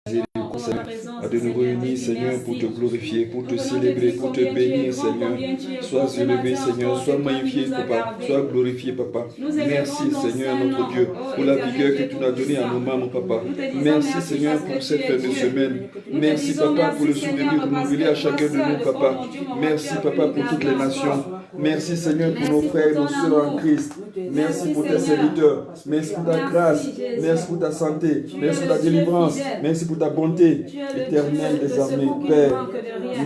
Seigneur, de nous réunir, Seigneur, pour te glorifier, pour te célébrer, pour te bénir, Seigneur. Sois élevé, Seigneur, sois magnifié, Papa, sois glorifié, Papa. Merci, Seigneur, notre Dieu, pour la vigueur que tu nous as donnée à nos membres, Papa. Merci, Seigneur, pour cette fin de semaine. Merci, Papa, pour le souvenir renouvelé à chacun de nous, Papa. Merci, Papa, pour toutes les nations. Merci, Seigneur, pour nos frères et nos sœurs en Christ. Merci pour tes serviteurs. Merci pour ta grâce. Merci pour ta santé. Merci pour ta délivrance. Merci pour ta bonté éternelle des armées. Père,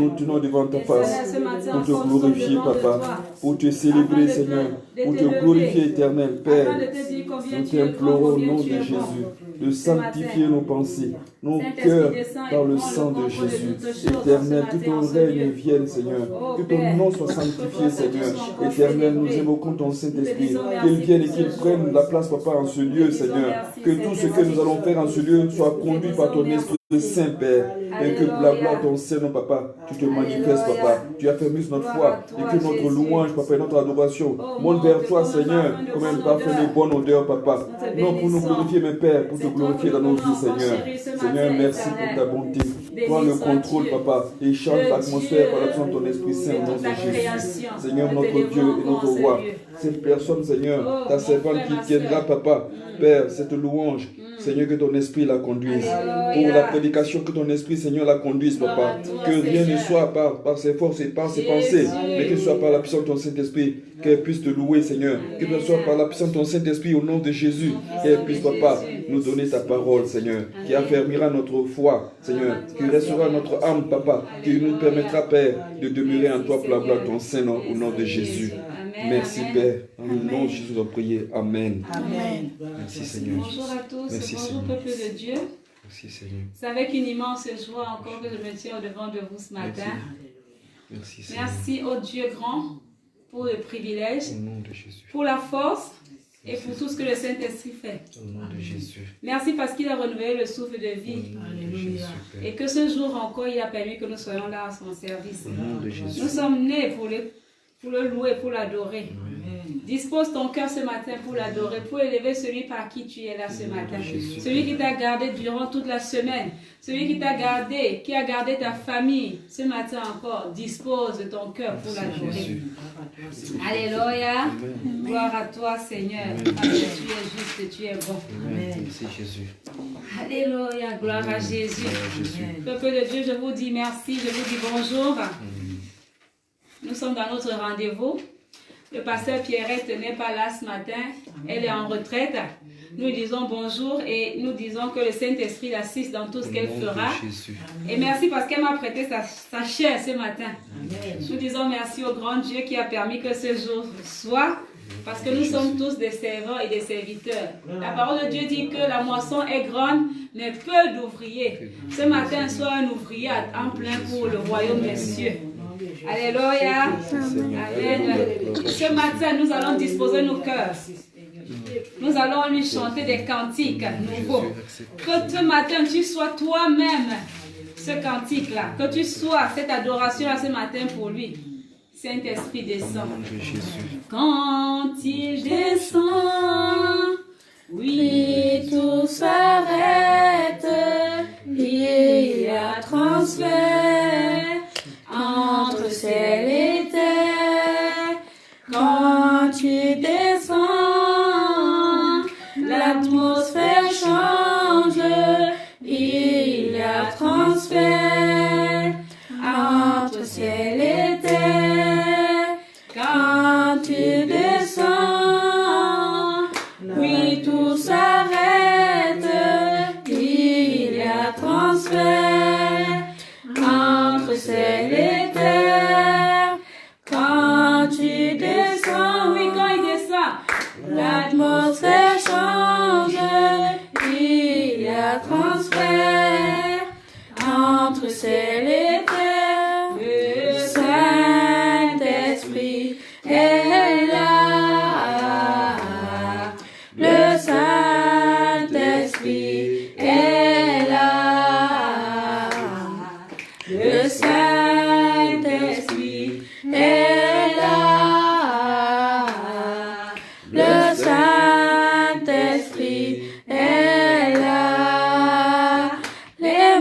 nous tenons devant ta face pour te glorifier, Papa, pour te célébrer, Seigneur, pour te glorifier, éternel. Père, nous t'implorons au nom de Jésus de sanctifier nos pensées, nos cœurs par le sang de Jésus. Éternel, que ton règne vienne, Seigneur. Que ton nom soit sanctifié, Seigneur. Éternel, nous évoquons ton Saint-Esprit. Qu'il vienne et qu'il prenne la place, Papa, en ce lieu, Seigneur. Que tout ce que nous allons faire en ce lieu soit conduit par ton Esprit Saint, Père. Et que pour la gloire de ton Seigneur, Papa, tu te manifestes, Papa. Tu affermisses notre foi. Et que notre louange, Papa, et notre adoration monte vers toi, Seigneur, comme un parfum de bonne odeur, Papa. Non pour nous glorifier, mais Père, pour te glorifier dans nos vies, Seigneur. Seigneur, merci pour ta bonté. Prends le contrôle, Papa, et change l'atmosphère par l'action de ton Esprit Saint au nom de Jésus. Seigneur, notre Dieu et notre Roi, cette personne, Seigneur, ta servante qui tiendra, Papa, Père, cette louange, Seigneur, que ton esprit la conduise. Pour la prédication, que ton esprit, Seigneur, la conduise, Papa. Que rien ne soit par ses forces et par ses pensées, mais que ce soit par la puissance de ton Saint-Esprit, qu'elle puisse te louer, Seigneur. Que ce soit par la puissance de ton Saint-Esprit, au nom de Jésus, qu'elle puisse, Papa, nous donner ta parole, Seigneur, qui affermira notre foi, Seigneur, qui restera notre âme, Papa, qui nous permettra, Père, de demeurer en toi pour la gloire de ton Saint-Nom, au nom de Jésus. Merci, Père. Dans le nom de Jésus, nous prions. Amen. Amen. Merci, Seigneur. Bonjour à tous. Merci, bonjour, Seigneur. peuple de Dieu. Merci, Seigneur. C'est avec une immense joie encore que je me tiens au-devant de vous ce matin. Merci, Seigneur. Merci au Dieu grand pour le privilège, Au nom de Jésus. pour la force et pour tout ce que le Saint-Esprit fait. Au nom de Jésus. Merci parce qu'il a renouvelé le souffle de vie. Au nom de Jésus, Père. Et que ce jour encore, il a permis que nous soyons là à son service. Au nom de Jésus. Nous sommes nés pour le louer, pour l'adorer. Dispose ton cœur ce matin pour l'adorer, pour élever celui par qui tu es là ce matin. Celui qui t'a gardé durant toute la semaine. Celui qui t'a gardé, qui a gardé ta famille ce matin encore. Dispose de ton cœur pour l'adorer. Alléluia. Gloire à toi, Seigneur. Parce que tu es juste, tu es bon. Merci, Jésus. Alléluia. Gloire à Jésus. Peuple de Dieu, je vous dis merci, je vous dis bonjour. Nous sommes dans notre rendez-vous. Le pasteur Pierrette n'est pas là ce matin. Elle est en retraite. Nous disons bonjour et nous disons que le Saint-Esprit l'assiste dans tout ce qu'elle fera. Et merci parce qu'elle m'a prêté sa chair ce matin. Nous disons merci au grand Dieu qui a permis que ce jour soit. Parce que nous sommes tous des servants et des serviteurs. La parole de Dieu dit que la moisson est grande, mais peu d'ouvriers. Ce matin, sois un ouvrier en plein pour le royaume des cieux. Alléluia. Amen. Ce matin, nous allons disposer nos cœurs. Nous allons lui chanter des cantiques nouveaux. Que ce matin, tu sois toi-même ce cantique-là. Que tu sois cette adoration-là ce matin pour lui. Saint-Esprit descend. Quand il descend, oui, tout s'arrête. Il y a transfert entre ciel et terre. Quand tu descends, l'atmosphère change. Il y a transfert entre ciel et terre. Quand tu descends, oui, tout s'arrête. Il y a transfert entre ciel et terre. Quand tu descends, oui, quand il descend, l'atmosphère change. Il y a transfert entre ciel et terre. Le Saint-Esprit est là. Le Saint-Esprit est là. Le Saint-Esprit est là. Le Saint-Esprit est là. Les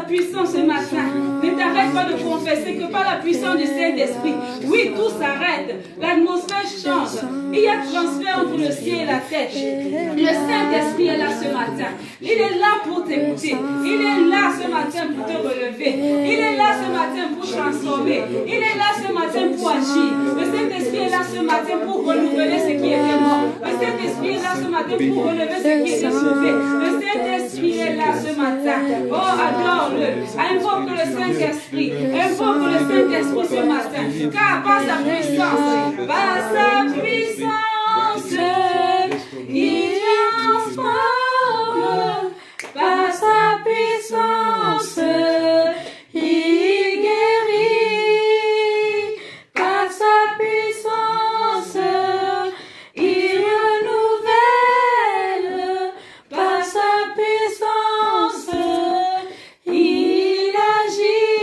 puissance ce matin. Ne t'arrête pas de confesser que par la puissance du Saint-Esprit, oui, tout s'arrête. L'atmosphère change. Il y a transfert entre le ciel et la terre. Le Saint-Esprit est là ce matin. Il est là pour t'écouter. Il est là ce matin pour te relever. Il est là ce matin pour transformer. Il est là ce matin pour agir. Le Saint-Esprit est là ce matin pour renouveler ce qui était mort. Le Saint-Esprit est là ce matin pour relever ce qui était sauvé. Le Saint-Esprit est là ce matin. Oh, adore-le. Invoque le Saint-Esprit. Invoque le Saint-Esprit ce matin. Car par sa puissance, il transforme. Par sa puissance, il guérit. Par sa puissance, il renouvelle. Par sa puissance, il agit.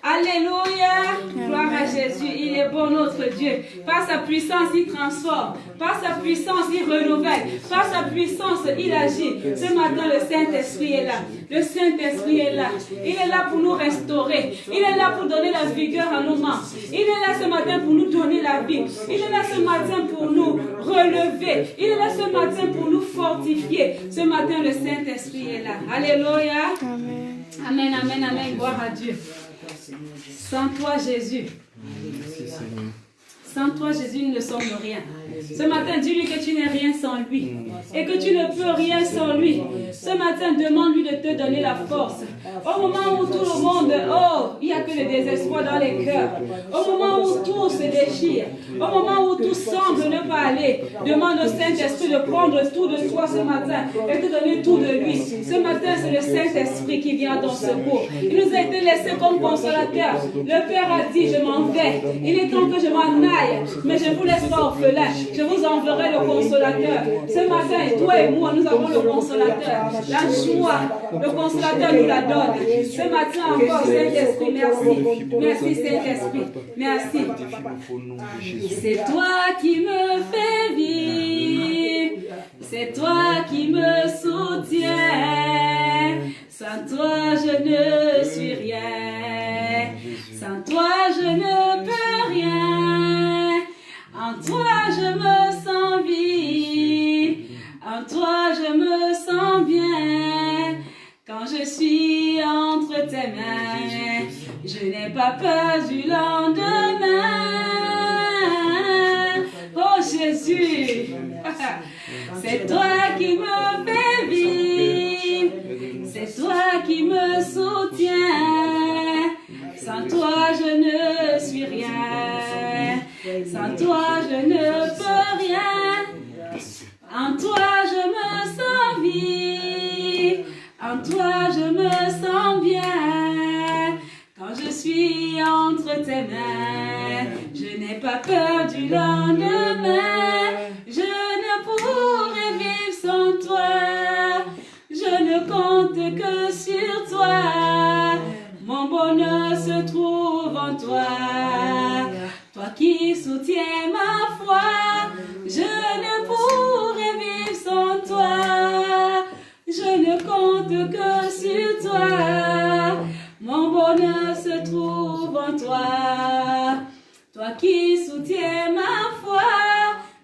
Alléluia. Gloire à Jésus. Il est bon notre Dieu. Par sa puissance, il transforme. Par sa puissance, il renouvelle. Par sa puissance, il agit. Ce matin, le Saint-Esprit est là. Le Saint-Esprit est là. Il est là pour nous restaurer. Il est là pour donner la vigueur à nos membres. Il est là ce matin pour nous donner la vie. Il est là ce matin pour nous relever. Il est là ce matin pour nous fortifier. Ce matin, le Saint-Esprit est là. Alléluia. Amen. Amen, amen, amen. Gloire à Dieu. Sans toi, Jésus. Sans toi, Jésus, nous ne sommes rien. Ce matin, dis-lui que tu n'es rien sans lui. Et que tu ne peux rien sans lui. Ce matin, demande-lui de te donner la force. Au moment où tout le monde, il n'y a que le désespoir dans les cœurs. Au moment où tout se déchire. Au moment où tout semble ne pas aller. Demande au Saint-Esprit de prendre tout de toi ce matin et te donner tout de lui. Ce matin, c'est le Saint-Esprit qui vient à ton secours. Il nous a été laissé comme consolateur. Le Père a dit, je m'en vais. Il est temps que je m'en aille. Mais je vous laisse pas orphelin. Je vous enverrai le consolateur. Ce matin, toi et moi, nous avons le consolateur. La joie, le consolateur nous la donne. Ce matin encore, Saint-Esprit, merci. Merci Saint-Esprit. Merci. C'est toi qui me fais vivre. C'est toi qui me soutiens. Sans toi, je ne suis rien. Sans toi, je ne peux rien. En toi, je me sens vive. En toi, je me sens bien. Quand je suis entre tes mains, je n'ai pas peur du lendemain. Oh Jésus, c'est toi qui me fais vivre. C'est toi qui me soutiens. Sans toi, je ne suis rien. Sans toi, je ne peux rien. En toi, je me sens vivre. En toi, je me sens bien. Quand je suis entre tes mains, je n'ai pas peur du lendemain. Je ne pourrais vivre sans toi. Je ne compte que sur toi. Mon bonheur se trouve en toi. Toi qui soutiens ma foi, je ne pourrais vivre sans toi. Je ne compte que sur toi. Mon bonheur se trouve en toi. Toi qui soutiens ma foi,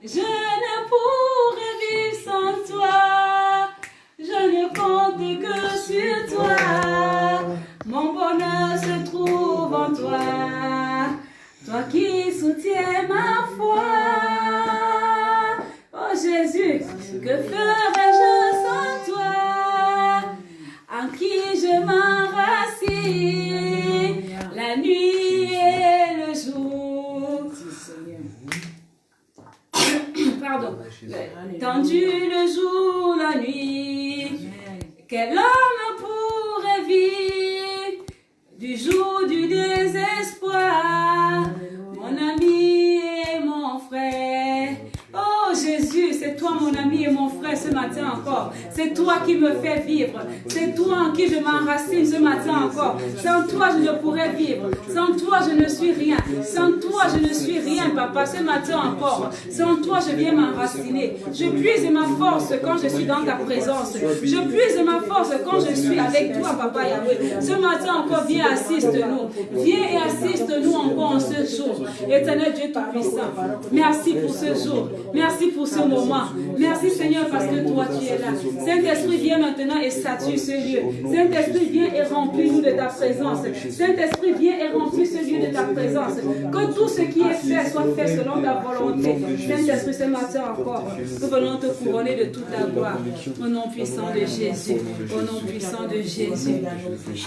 je ne pourrais vivre sans toi. Je ne compte que sur toi. Mon bonheur se trouve en toi. Toi qui soutiens ma foi. Oh Jésus, que ferais-je sans toi? En qui je m'enracine la nuit et le jour. Pardon. Tendu le jour, la nuit. Quel homme pourrait vivre du jour du désespoir? Mon ami et mon frère. Oh Jésus, c'est toi mon ami et mon frère ce matin encore. C'est toi qui me fais vivre. C'est toi en qui je m'enracine ce matin encore. Sans toi, je ne pourrais vivre. Sans toi, je ne suis rien. Sans toi, je ne suis rien, papa. Ce matin encore. Sans toi, je viens m'enraciner. Je puise ma force quand je suis dans ta présence. Je puise ma force quand je suis avec toi, papa Yahweh. Ce matin encore, viens, assiste-nous. Viens et assiste-nous encore en ce jour. Éternel Dieu Tout-Puissant, merci pour ce jour. Merci pour ce moment. Merci Seigneur parce que toi tu es là. Saint-Esprit, viens maintenant et statue ce lieu. Saint-Esprit, viens et remplis-nous de ta présence. Saint-Esprit, viens et remplis ce lieu de ta présence. Que tout ce qui est fait soit fait selon ta volonté. Saint-Esprit, ce matin encore, nous venons te couronner de toute la gloire. Au nom puissant de Jésus. Au nom puissant de Jésus.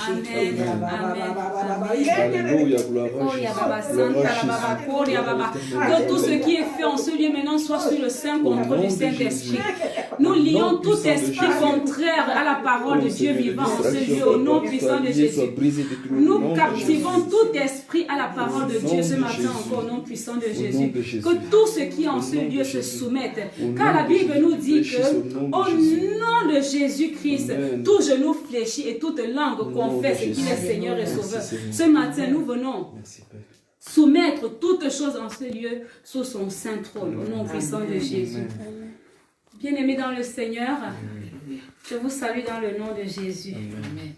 Amen. Amen. Alléluia, gloire à Jésus. Que tout ce qui est fait en ce lieu maintenant soit sous le saint contrôle du Saint-Esprit. Nous lions tout esprit contraire à la parole de Dieu vivant en ce lieu au nom puissant de Jésus. Nous captivons tout esprit à la parole de Dieu ce matin encore au nom puissant de Jésus. Que tout ce qui est en ce lieu se soumette. Car la Bible nous dit que au nom de Jésus-Christ, tout genou fléchit et toute langue confesse qu'il est Seigneur et Sauveur. Ce matin, nous venons soumettre toutes choses en ce lieu sous son saint trône, au nom puissant de Jésus. Bien-aimés dans le Seigneur, je vous salue dans le nom de Jésus. Amen.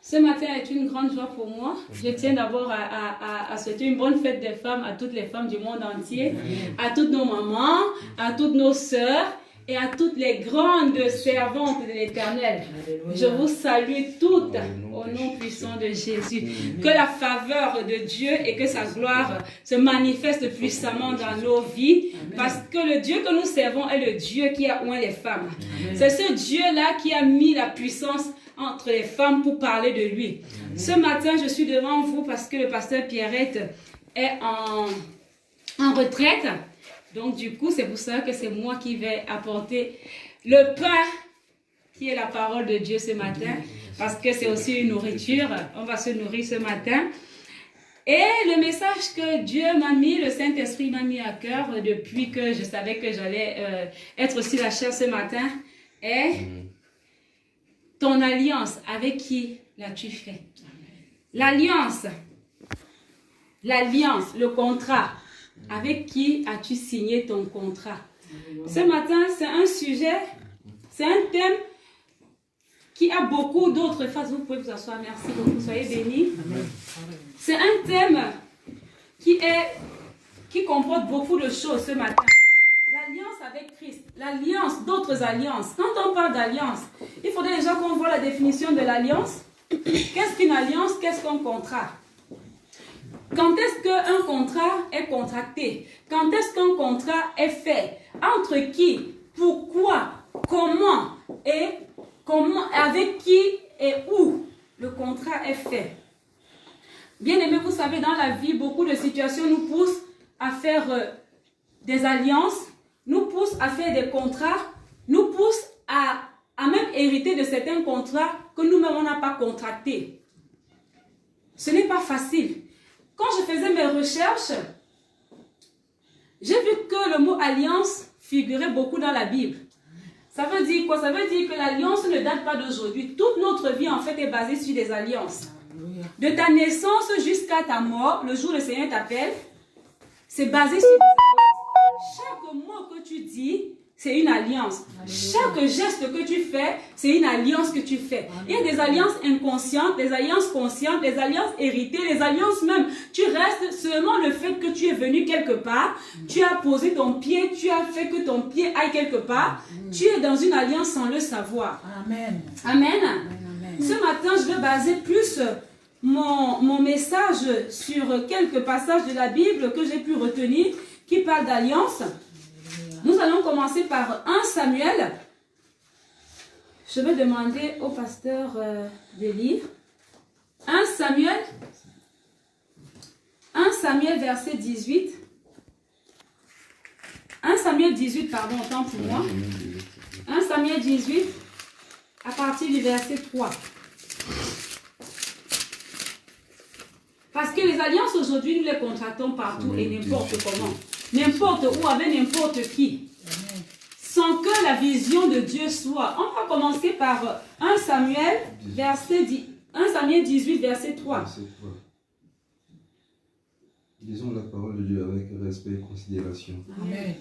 Ce matin est une grande joie pour moi. Je tiens d'abord à souhaiter une bonne fête des femmes à toutes les femmes du monde entier, à toutes nos mamans, à toutes nos sœurs, et à toutes les grandes servantes de l'Éternel. Je vous salue toutes au nom puissant de Jésus. Que la faveur de Dieu et que sa gloire se manifeste puissamment dans nos vies, parce que le Dieu que nous servons est le Dieu qui a oint les femmes. C'est ce Dieu-là qui a mis la puissance entre les femmes pour parler de lui. Ce matin, je suis devant vous parce que le pasteur Pierrette est en retraite. Donc, du coup, c'est pour ça que c'est moi qui vais apporter le pain qui est la parole de Dieu ce matin. Parce que c'est aussi une nourriture. On va se nourrir ce matin. Et le message que Dieu m'a mis, le Saint-Esprit m'a mis à cœur depuis que je savais que j'allais être sur la chair ce matin est ton alliance. Avec qui l'as-tu fait? L'alliance. L'alliance, le contrat. Avec qui as-tu signé ton contrat? Ce matin, c'est un sujet, c'est un thème qui a beaucoup d'autres phases. Vous pouvez vous asseoir, merci beaucoup, soyez bénis. C'est un thème qui comporte beaucoup de choses ce matin. L'alliance avec Christ, l'alliance, d'autres alliances. Quand on parle d'alliance, il faudrait déjà qu'on voit la définition de l'alliance. Qu'est-ce qu'une alliance? Qu'est-ce qu'un contrat? Quand est-ce qu'un contrat est contracté? Quand est-ce qu'un contrat est fait? Entre qui? Pourquoi? Comment? Et comment? Avec qui et où le contrat est fait? Bien aimé, vous savez, dans la vie, beaucoup de situations nous poussent à faire des alliances, nous poussent à faire des contrats, nous poussent à même hériter de certains contrats que nous-mêmes on n'a pas contractés. Ce n'est pas facile. Quand je faisais mes recherches, j'ai vu que le mot alliance figurait beaucoup dans la Bible. Ça veut dire quoi? Ça veut dire que l'alliance ne date pas d'aujourd'hui. Toute notre vie, en fait, est basée sur des alliances. De ta naissance jusqu'à ta mort, le jour où le Seigneur t'appelle, c'est basé sur des alliances. Chaque mot que tu dis, c'est une alliance. Chaque geste que tu fais, c'est une alliance que tu fais. Il y a des alliances inconscientes, des alliances conscientes, des alliances héritées, des alliances même. Tu restes seulement le fait que tu es venu quelque part, tu as posé ton pied, tu as fait que ton pied aille quelque part. Tu es dans une alliance sans le savoir. Amen. Amen. Amen. Ce matin, je vais baser plus mon message sur quelques passages de la Bible que j'ai pu retenir qui parlent d'alliance. Nous allons commencer par 1 Samuel. Je vais demander au pasteur de lire. 1 Samuel verset 18. 1 Samuel 18, pardon, autant pour moi. 1 Samuel 18, à partir du verset 3. Parce que les alliances aujourd'hui, nous les contractons partout et n'importe comment. N'importe où, avec n'importe qui. Sans que la vision de Dieu soit. On va commencer par 1 Samuel, 1 Samuel 18, verset 3. Verset 3. Lisons la parole de Dieu avec respect et considération. Amen.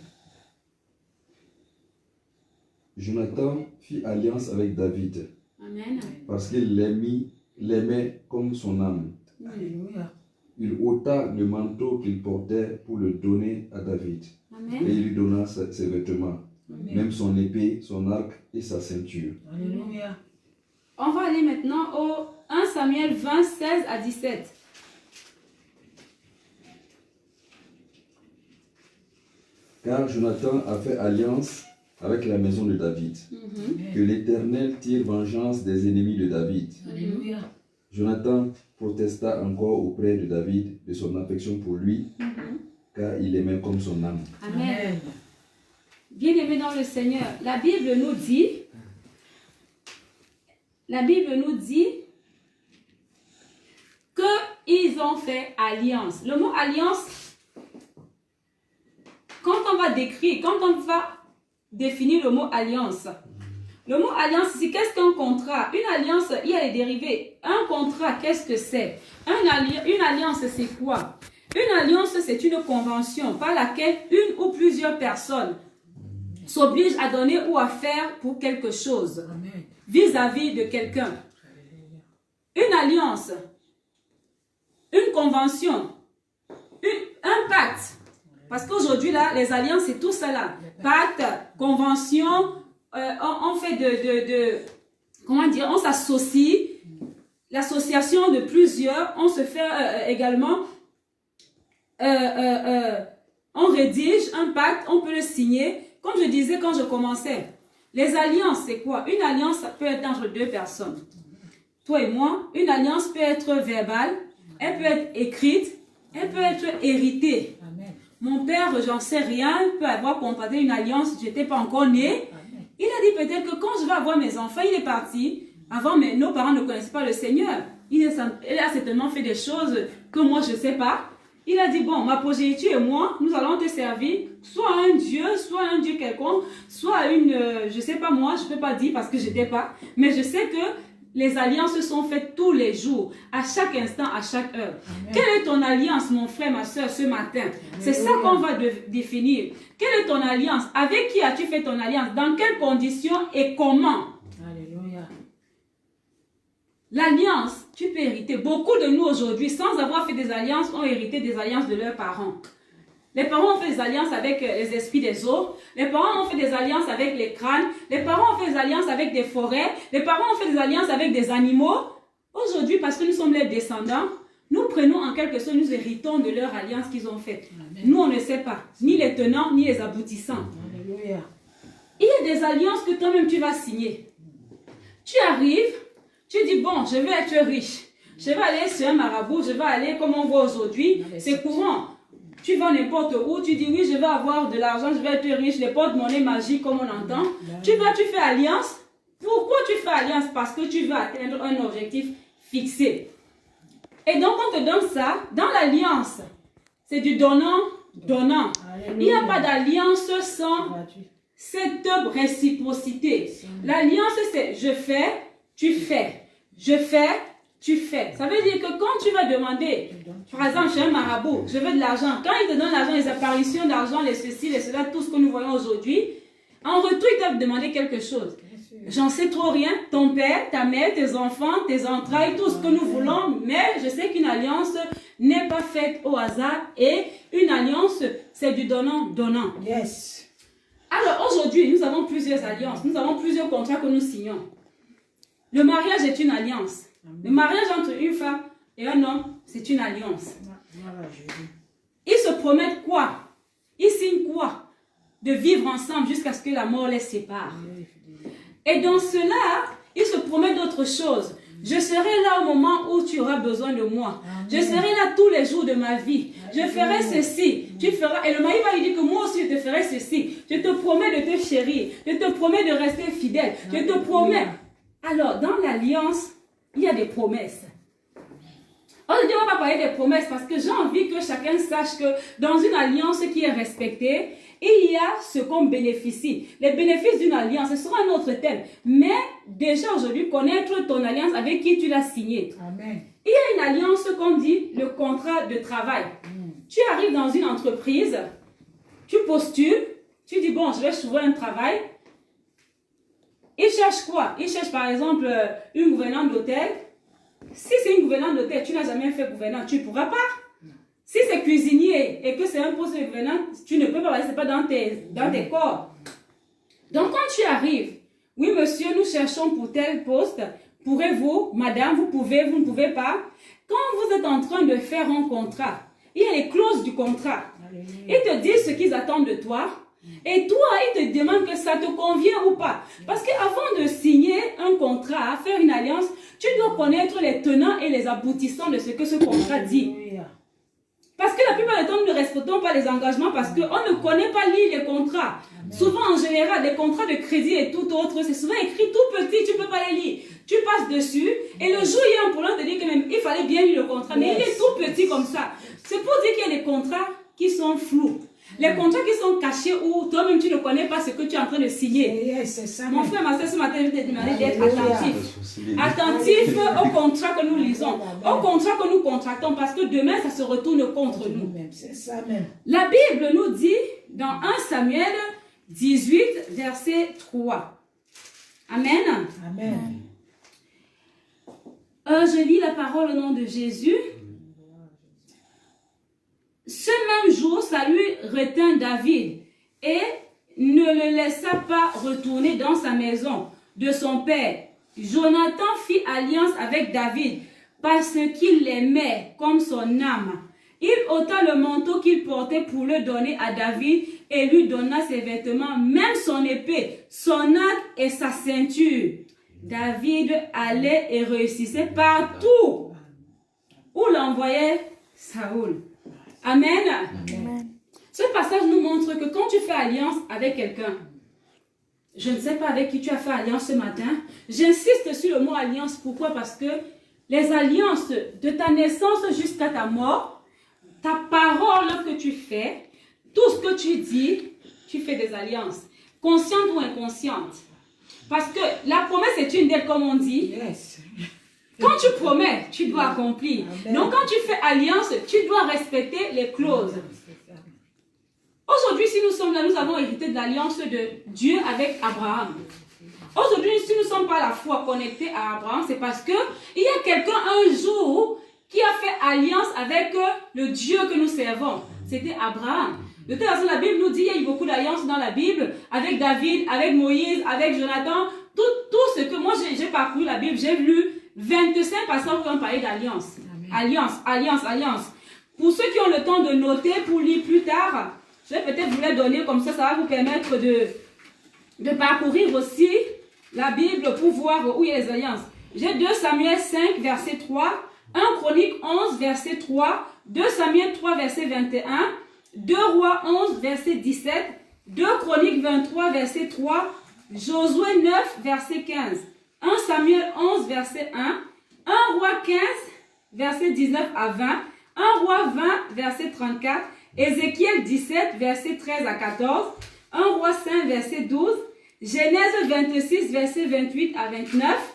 Jonathan fit alliance avec David Amen. parce qu'il l'aimait comme son âme. Alléluia. Il ôta le manteau qu'il portait pour le donner à David. Amen. Et il lui donna ses vêtements, Amen. même son épée, son arc et sa ceinture. Alléluia. On va aller maintenant au 1 Samuel 20, 16 à 17. Car Jonathan a fait alliance avec la maison de David. Que l'Éternel tire vengeance des ennemis de David. Alléluia. Jonathan protesta encore auprès de David de son affection pour lui, car il l'aimait comme son âme. Amen. Bien-aimés dans le Seigneur, la Bible nous dit qu'ils ont fait alliance. Le mot alliance, quand on va définir le mot alliance ici, qu'est-ce qu'un contrat? Une alliance, il y a les dérivés. Un contrat, qu'est-ce que c'est? Une alliance, c'est quoi? Une alliance, c'est une convention par laquelle une ou plusieurs personnes s'obligent à donner ou à faire pour quelque chose vis-à-vis de quelqu'un. Une alliance, une convention, un pacte. Parce qu'aujourd'hui, là, les alliances, c'est tout ça là. Pacte, convention, on fait comment dire, on s'associe, l'association de plusieurs, on se fait également, on rédige un pacte, on peut le signer. Comme je disais quand je commençais, les alliances, c'est quoi? Une alliance, ça peut être entre deux personnes. Toi et moi, une alliance peut être verbale, elle peut être écrite, elle peut être héritée. Amen. Mon père, j'en sais rien, peut avoir contracté une alliance, je n'étais pas encore née. Il a dit peut-être que quand je vais avoir mes enfants, il est parti. Avant, nos parents ne connaissaient pas le Seigneur. Il a certainement fait des choses que moi, je ne sais pas. Il a dit, bon, ma progéniture et moi, nous allons te servir, soit un Dieu quelconque, soit je ne sais pas moi, je ne peux pas dire parce que je n'étais pas. Mais je sais que les alliances sont faites tous les jours, à chaque instant, à chaque heure. Amen. Quelle est ton alliance, mon frère, ma soeur, ce matin? C'est ça qu'on va définir. Quelle est ton alliance? Avec qui as-tu fait ton alliance? Dans quelles conditions et comment? Alléluia. L'alliance, tu peux hériter. Beaucoup de nous aujourd'hui, sans avoir fait des alliances, ont hérité des alliances de leurs parents. Les parents ont fait des alliances avec les esprits des eaux. Les parents ont fait des alliances avec les crânes. Les parents ont fait des alliances avec des forêts. Les parents ont fait des alliances avec des animaux. Aujourd'hui, parce que nous sommes les descendants, nous prenons en quelque sorte, nous héritons de leur alliance qu'ils ont faite. Nous, on ne sait pas, ni les tenants, ni les aboutissants. Alléluia. Il y a des alliances que toi-même tu vas signer. Tu arrives, tu dis, bon, je vais être riche. Je vais aller sur un marabout, je vais aller comme on voit aujourd'hui. C'est courant. Tu vas n'importe où, tu dis oui, je vais avoir de l'argent, je vais être riche, les porte-monnaie magiques comme on entend. Tu fais alliance. Pourquoi tu fais alliance? Parce que tu veux atteindre un objectif fixé. Et donc on te donne ça, dans l'alliance, c'est du donnant. Il n'y a pas d'alliance sans cette réciprocité. L'alliance c'est je fais, tu fais. Je fais, tu fais. Ça veut dire que quand tu vas demander, par exemple, chez un marabout, je veux de l'argent. Quand il te donne l'argent, les apparitions d'argent, les ceci, les cela, tout ce que nous voyons aujourd'hui, en retour, ils doivent demander quelque chose. J'en sais trop rien. Ton père, ta mère, tes enfants, tes entrailles, tout ce que nous voulons, mais je sais qu'une alliance n'est pas faite au hasard et une alliance, c'est du donnant. Yes. Alors aujourd'hui, nous avons plusieurs alliances, nous avons plusieurs contrats que nous signons. Le mariage est une alliance. Le mariage entre une femme et un homme, c'est une alliance. Ils se promettent quoi? Ils signent quoi? De vivre ensemble jusqu'à ce que la mort les sépare. Et dans cela, ils se promettent d'autres choses. Je serai là au moment où tu auras besoin de moi. Je serai là tous les jours de ma vie. Je ferai ceci. Tu feras. Et le mari va lui dire que moi aussi je te ferai ceci. Je te promets de te chérir. Je te promets de rester fidèle. Je te promets. Alors, dans l'alliance, il y a des promesses. Aujourd'hui, on va parler des promesses parce que j'ai envie que chacun sache que dans une alliance qui est respectée, il y a ce qu'on bénéficie. Les bénéfices d'une alliance, ce sera un autre thème. Mais déjà aujourd'hui, connaître ton alliance avec qui tu l'as signée. Amen. Il y a une alliance qu'on dit le contrat de travail. Tu arrives dans une entreprise, tu postules, tu dis bon, je vais trouver un travail. Ils cherchent quoi? Ils cherchent par exemple une gouvernante d'hôtel. Si c'est une gouvernante d'hôtel, tu n'as jamais fait gouvernante, tu ne pourras pas. Si c'est cuisinier et que c'est un poste de gouvernante, tu ne peux pas, ce n'est pas dans tes corps. Donc quand tu arrives, oui monsieur, nous cherchons pour tel poste, pourrez-vous, madame, vous pouvez, vous ne pouvez pas. Quand vous êtes en train de faire un contrat, il y a les clauses du contrat. Ils te disent ce qu'ils attendent de toi. Et toi, ils te demandent que ça te convient ou pas. Parce qu'avant de signer un contrat, faire une alliance, tu dois connaître les tenants et les aboutissants de ce que ce contrat dit. Parce que la plupart du temps, nous ne respectons pas les engagements parce qu'on ne connaît pas lire les contrats. Souvent, en général, les contrats de crédit et tout autre, c'est souvent écrit tout petit, tu ne peux pas les lire. Tu passes dessus et le jour, il y a un problème de dire que même il fallait bien lire le contrat. Mais il est tout petit comme ça. C'est pour dire qu'il y a des contrats qui sont flous. Les contrats qui sont cachés où toi-même tu ne connais pas ce que tu es en train de signer. Mon frère, ma soeur, ce matin, je t'ai demandé d'être attentif. Attentif au contrat que nous lisons, au contrat que nous contractons, parce que demain, ça se retourne contre nous. C'est ça même. La Bible nous dit dans 1 Samuel 18, verset 3. Amen. Amen. Je lis la parole au nom de Jésus. Ce même jour, Saül retint David et ne le laissa pas retourner dans sa maison de son père. Jonathan fit alliance avec David parce qu'il l'aimait comme son âme. Il ôta le manteau qu'il portait pour le donner à David et lui donna ses vêtements, même son épée, son arc et sa ceinture. David allait et réussissait partout où l'envoyait Saül. Amen. Amen. Ce passage nous montre que quand tu fais alliance avec quelqu'un, je ne sais pas avec qui tu as fait alliance ce matin, j'insiste sur le mot alliance. Pourquoi? Parce que les alliances de ta naissance jusqu'à ta mort, ta parole que tu fais, tout ce que tu dis, tu fais des alliances, conscientes ou inconscientes. Parce que la promesse est une d'elles, comme on dit. Yes. Quand tu promets, tu dois accomplir. Amen. Donc quand tu fais alliance, tu dois respecter les clauses. Aujourd'hui, si nous sommes là, nous avons hérité de l'alliance de Dieu avec Abraham. Aujourd'hui, si nous ne sommes pas à la fois connectés à Abraham, c'est parce qu'il y a quelqu'un un jour qui a fait alliance avec le Dieu que nous servons. C'était Abraham. De toute façon, la Bible nous dit qu'il y a eu beaucoup d'alliances dans la Bible, avec David, avec Moïse, avec Jonathan. Tout ce que moi j'ai parcouru la Bible, j'ai lu 25 passages où on parlait d'alliance. Alliance, alliance, alliance. Pour ceux qui ont le temps de noter pour lire plus tard, je vais peut-être vous les donner comme ça, ça va vous permettre de parcourir aussi la Bible pour voir où il y a les alliances. J'ai 2 Samuel 5, verset 3, 1 Chronique 11, verset 3, 2 Samuel 3, verset 21, 2 Rois 11, verset 17, 2 Chroniques 23, verset 3, Josué 9, verset 15, 1 Samuel 11, verset 1, 1 Roi 15, verset 19 à 20, 1 Roi 20, verset 34, Ézéchiel 17, verset 13 à 14, 1 Roi 5, verset 12, Genèse 26, verset 28 à 29,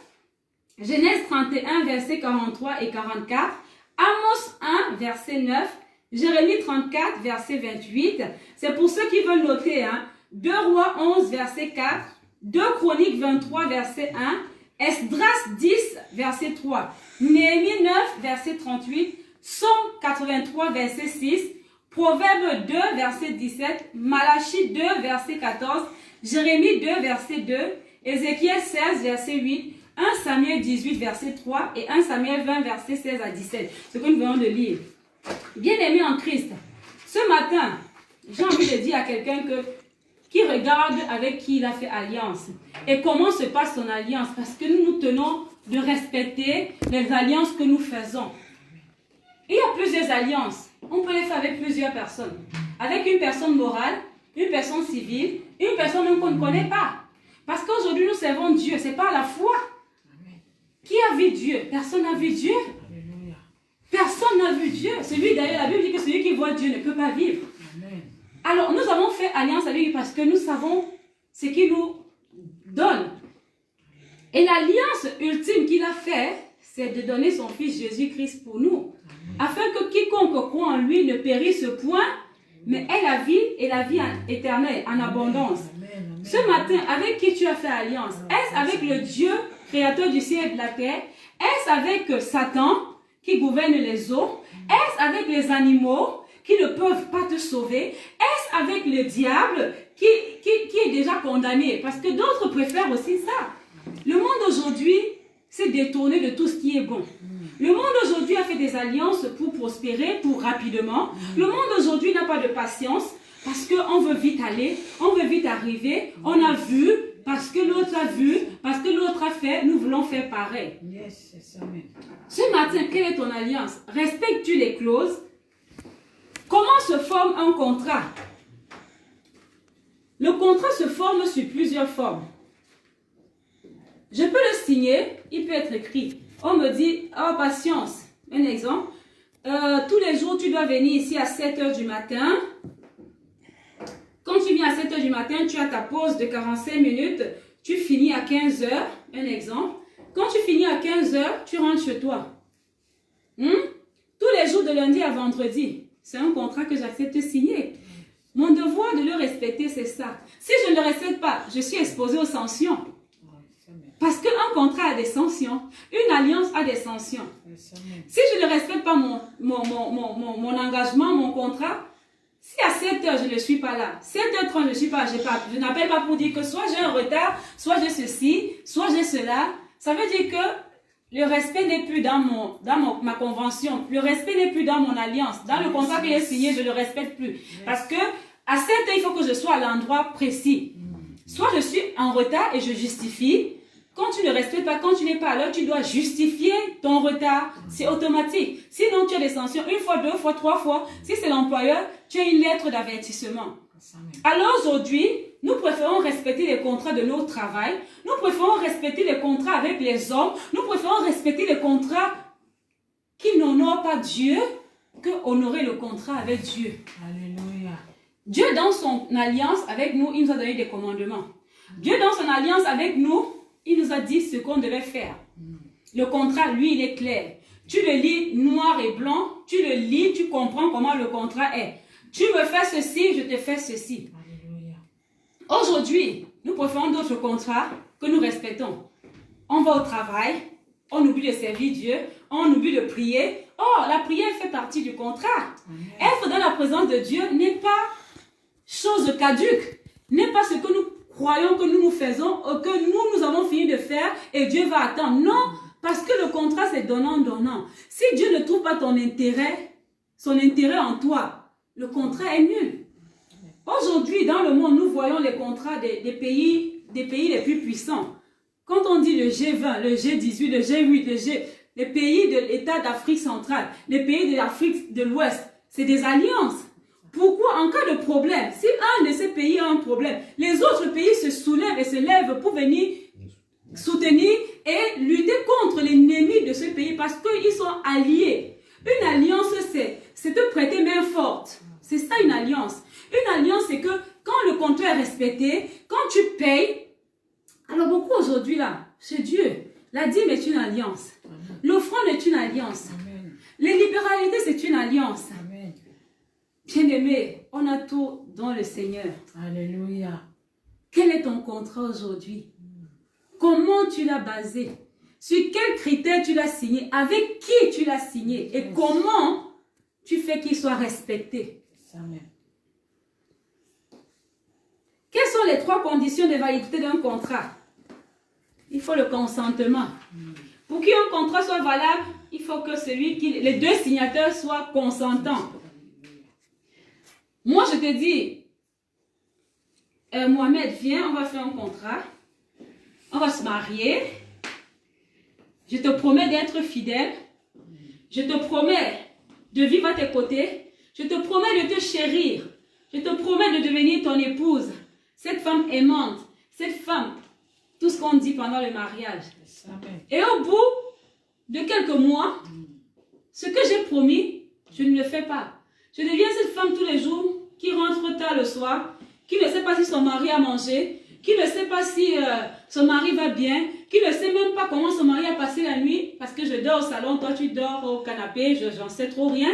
Genèse 31, verset 43 et 44, Amos 1, verset 9, Jérémie 34, verset 28. C'est pour ceux qui veulent noter, 2 Rois 11, verset 4, 2 Chroniques 23, verset 1, Esdras 10, verset 3, Néhémie 9, verset 38, Psaume 83, verset 6, Proverbe 2, verset 17, Malachie 2, verset 14, Jérémie 2, verset 2, Ézéchiel 16, verset 8, 1 Samuel 18, verset 3 et 1 Samuel 20, verset 16 à 17. Ce que nous venons de lire. Bien-aimé en Christ, ce matin, j'ai envie de dire à quelqu'un qui regarde avec qui il a fait alliance et comment se passe son alliance, parce que nous nous tenons de respecter les alliances que nous faisons. Il y a plusieurs alliances. On peut les faire avec plusieurs personnes. Avec une personne morale, une personne civile, une personne même qu'on ne connaît pas. Parce qu'aujourd'hui, nous servons Dieu. Ce n'est pas la foi. Qui a vu Dieu? Personne n'a vu Dieu. Dieu. Celui d'ailleurs, la Bible dit que celui qui voit Dieu ne peut pas vivre. Amen. Alors, nous avons fait alliance avec lui parce que nous savons ce qu'il nous donne. Et l'alliance ultime qu'il a fait, c'est de donner son Fils Jésus-Christ pour nous. Afin que quiconque croit en lui ne périsse point, mais ait la vie et la vie éternelle en abondance. Amen. Ce matin, avec qui tu as fait alliance? Est-ce avec le Dieu, créateur du ciel et de la terre? Est-ce avec Satan, qui gouverne les eaux? Est-ce avec les animaux qui ne peuvent pas te sauver? Est-ce avec le diable qui est déjà condamné? Parce que d'autres préfèrent aussi ça. Le monde aujourd'hui s'est détourné de tout ce qui est bon. Le monde aujourd'hui a fait des alliances pour prospérer, pour rapidement. Le monde aujourd'hui n'a pas de patience parce qu'on veut vite aller, on veut vite arriver. On a vu, parce que l'autre a vu, parce que l'autre a fait, nous voulons faire pareil. Yes, c'est ça, amen. Ce matin, quelle est ton alliance? Respectes-tu les clauses? Comment se forme un contrat? Le contrat se forme sur plusieurs formes. Je peux le signer, il peut être écrit. On me dit, oh patience, un exemple. Tous les jours, tu dois venir ici à 7 h du matin. Quand tu viens à 7 h du matin, tu as ta pause de 45 minutes. Tu finis à 15 h, un exemple. Quand tu finis à 15 h, tu rentres chez toi. Tous les jours de lundi à vendredi. C'est un contrat que j'accepte de signer. Mon devoir de le respecter, c'est ça. Si je ne le respecte pas, je suis exposé aux sanctions. Parce qu'un contrat a des sanctions. Une alliance a des sanctions. Si je ne respecte pas mon engagement, mon contrat, si à 7 h je ne suis pas là, 7 h 30 je ne suis pas là, je n'appelle pas pour dire que soit j'ai un retard, soit j'ai ceci, soit j'ai cela, ça veut dire que le respect n'est plus dans ma convention, le respect n'est plus dans mon alliance, dans le contrat que j'ai signé, je ne le respecte plus. Parce que à 7 h, il faut que je sois à l'endroit précis. Soit je suis en retard et je justifie. Quand tu ne respectes pas, quand tu n'es pas à l'heure, tu dois justifier ton retard. C'est automatique. Sinon, tu as des sanctions une fois, deux fois, trois fois. Si c'est l'employeur, tu as une lettre d'avertissement. Alors aujourd'hui, nous préférons respecter les contrats de notre travail. Nous préférons respecter les contrats avec les hommes. Nous préférons respecter les contrats qui n'honorent pas Dieu que honorer le contrat avec Dieu. Alléluia. Dieu, dans son alliance avec nous, il nous a donné des commandements. Dieu, dans son alliance avec nous, il nous a dit ce qu'on devait faire. Le contrat, lui, il est clair. Tu le lis noir et blanc, tu le lis, tu comprends comment le contrat est. Tu me fais ceci, je te fais ceci. Aujourd'hui, nous préférons d'autres contrats que nous respectons. On va au travail, on oublie de servir Dieu, on oublie de prier. Oh, la prière fait partie du contrat. Être dans la présence de Dieu n'est pas chose caduque, n'est pas ce que nous croyons que nous faisons, que nous avons fini de faire et Dieu va attendre. Non, parce que le contrat c'est donnant-donnant. Si Dieu ne trouve pas ton intérêt, son intérêt en toi, le contrat est nul. Aujourd'hui, dans le monde, nous voyons les contrats des pays les plus puissants. Quand on dit le G20, le G18, le G8, les pays de l'État d'Afrique centrale, les pays de l'Afrique de l'Ouest, c'est des alliances. Pourquoi, en cas de problème, si un de ces pays a un problème, les autres pays se soulèvent et se lèvent pour venir soutenir et lutter contre l'ennemi de ce pays parce qu'ils sont alliés. Une alliance, c'est te prêter main forte. C'est ça une alliance. Une alliance, c'est que quand le contrat est respecté, quand tu payes, alors beaucoup aujourd'hui là, c'est Dieu. La dîme est une alliance. L'offrande est une alliance. Les libéralités, c'est une alliance. Bien-aimé, on a tout dans le Seigneur. Alléluia. Quel est ton contrat aujourd'hui? Comment tu l'as basé? Sur quels critères tu l'as signé? Avec qui tu l'as signé? Et comment tu fais qu'il soit respecté? Amen. Quelles sont les 3 conditions de validité d'un contrat? Il faut le consentement. Pour qu'un contrat soit valable, il faut que les 2 signataires soient consentants. Moi, je te dis, Mohamed, viens, on va faire un contrat. On va se marier. Je te promets d'être fidèle. Je te promets de vivre à tes côtés. Je te promets de te chérir. Je te promets de devenir ton épouse. Cette femme aimante. Cette femme, tout ce qu'on dit pendant le mariage. Et au bout de quelques mois, ce que j'ai promis, Je ne le fais pas. Je deviens cette femme tous les jours qui rentre tard le soir, qui ne sait pas si son mari a mangé, qui ne sait pas si son mari va bien, qui ne sait même pas comment son mari a passé la nuit, parce que je dors au salon, toi tu dors au canapé, j'en sais trop rien.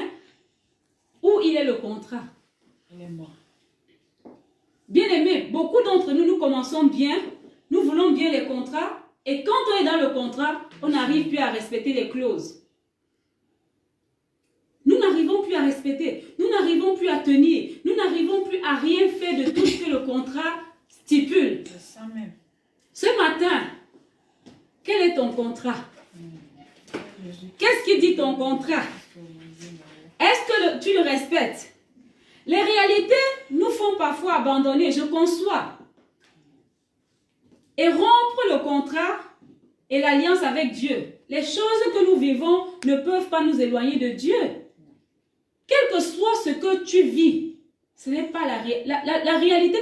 Où il est le contrat? Bien aimé, beaucoup d'entre nous, nous commençons bien, nous voulons bien les contrats, et quand on est dans le contrat, on n'arrive plus à respecter les clauses. Nous n'arrivons plus à respecter, nous n'arrivons plus à tenir, nous n'arrivons plus à rien faire de tout ce que le contrat stipule. C'est ça même. Ce matin, quel est ton contrat? Qu'est-ce qui dit ton contrat? Est-ce que tu le respectes? Les réalités nous font parfois abandonner, je conçois. Et rompre le contrat et l'alliance avec Dieu. Les choses que nous vivons ne peuvent pas nous éloigner de Dieu. Quel que soit ce que tu vis, ce n'est pas la réalité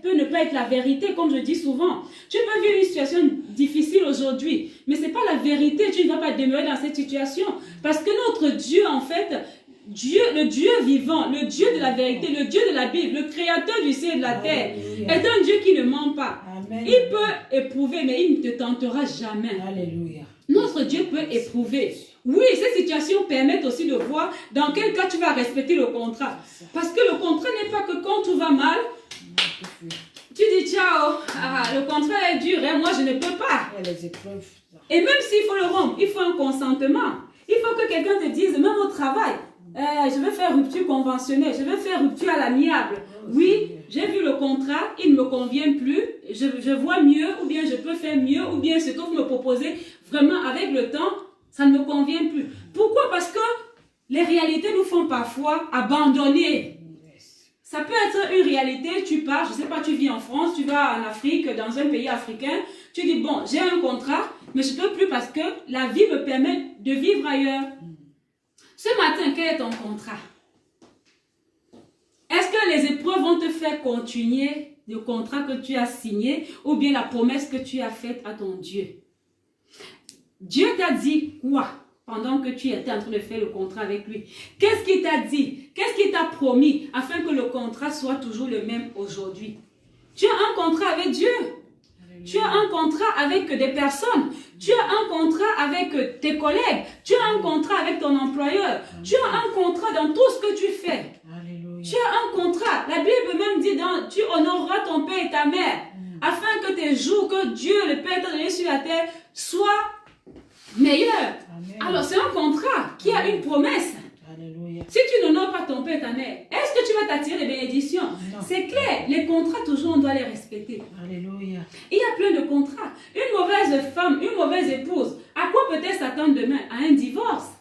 peut ne pas être la vérité, comme je dis souvent. Tu peux vivre une situation difficile aujourd'hui, mais ce n'est pas la vérité. Tu ne vas pas demeurer dans cette situation. Parce que notre Dieu, en fait, le Dieu vivant, le Dieu de la vérité, le Dieu de la Bible, le créateur du ciel et de la terre, est un Dieu qui ne ment pas. Amen. Il peut éprouver, mais il ne te tentera jamais. Alléluia. Notre Dieu peut éprouver. Oui, ces situations permettent aussi de voir dans quel cas tu vas respecter le contrat. Parce que le contrat n'est pas que quand tout va mal, tu dis ciao, le contrat est dur, hein, moi je ne peux pas. Et même s'il faut le rompre, il faut un consentement. Il faut que quelqu'un te dise, même au travail, je vais faire rupture conventionnelle, je vais faire rupture à l'amiable. Oui, j'ai vu le contrat, il ne me convient plus, je vois mieux, ou bien je peux faire mieux, ou bien ce que vous me proposez, vraiment avec le temps, ça ne me convient plus. Pourquoi? Parce que les réalités nous font parfois abandonner. Ça peut être une réalité, tu pars, je ne sais pas, tu vis en France, tu vas en Afrique, dans un pays africain, tu dis, bon, j'ai un contrat, mais je ne peux plus parce que la vie me permet de vivre ailleurs. Ce matin, quel est ton contrat? Est-ce que les épreuves vont te faire continuer le contrat que tu as signé ou bien la promesse que tu as faite à ton Dieu? Dieu t'a dit quoi pendant que tu étais en train de faire le contrat avec lui? Qu'est-ce qu'il t'a dit? Qu'est-ce qu'il t'a promis afin que le contrat soit toujours le même aujourd'hui? Tu as un contrat avec Dieu. Tu as un contrat avec des personnes. Tu as un contrat avec tes collègues. Tu as un contrat avec ton employeur. Tu as un contrat dans tout ce que tu fais. Alléluia. Tu as un contrat. La Bible même dit, tu honoreras ton père et ta mère afin que tes jours que Dieu, le Père, t'a donné sur la terre soient meilleurs. Amen. Alors c'est un contrat qui a une promesse. Alléluia. Si tu n'honores pas ton père et ta mère, est-ce que tu vas t'attirer des bénédictions? C'est clair, les contrats toujours on doit les respecter. Alléluia. Il y a plein de contrats. Une mauvaise femme, une mauvaise épouse, à quoi peut-elle s'attendre demain? À un divorce.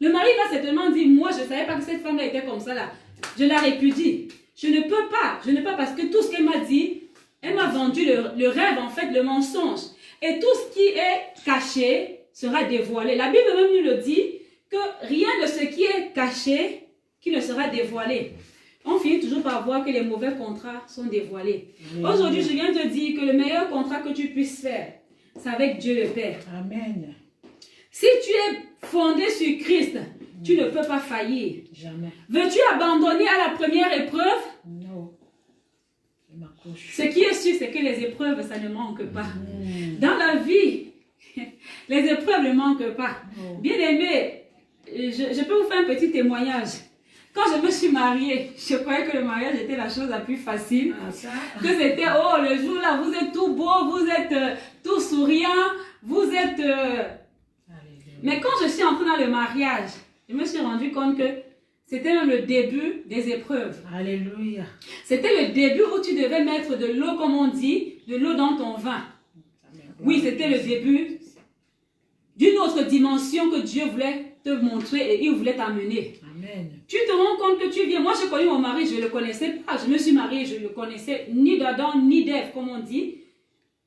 Le mari va certainement dire, moi je ne savais pas que cette femme-là était comme ça là. Je la répudie. Je ne peux pas parce que tout ce qu'elle m'a dit, elle m'a vendu le rêve en fait, le mensonge. Et tout ce qui est caché sera dévoilé. La Bible même nous le dit, que rien de ce qui est caché qui ne sera dévoilé. On finit toujours par voir que les mauvais contrats sont dévoilés. Aujourd'hui, je viens te dire que le meilleur contrat que tu puisses faire, c'est avec Dieu le Père. Amen. Si tu es fondé sur Christ, tu ne peux pas faillir. Jamais. Veux-tu abandonner à la première épreuve? Non. Je m'accroche. Ce qui est sûr, c'est que les épreuves, ça ne manque pas. Dans la vie, les épreuves ne manquent pas. Bien aimé, je peux vous faire un petit témoignage. Quand je me suis mariée, je croyais que le mariage était la chose la plus facile. Que c'était, oh, le jour là, vous êtes tout beau, vous êtes tout souriant, vous êtes... Mais quand je suis entrée dans le mariage, je me suis rendu compte que c'était même le début des épreuves. Alléluia. C'était le début où tu devais mettre de l'eau, comme on dit, de l'eau dans ton vin. Oui, c'était le début d'une autre dimension que Dieu voulait te montrer et il voulait t'amener. Amen. Tu te rends compte que tu viens. Moi, j'ai connu mon mari, je ne le connaissais pas. Je me suis mariée, je ne le connaissais ni d'Adam ni d'Ève, comme on dit.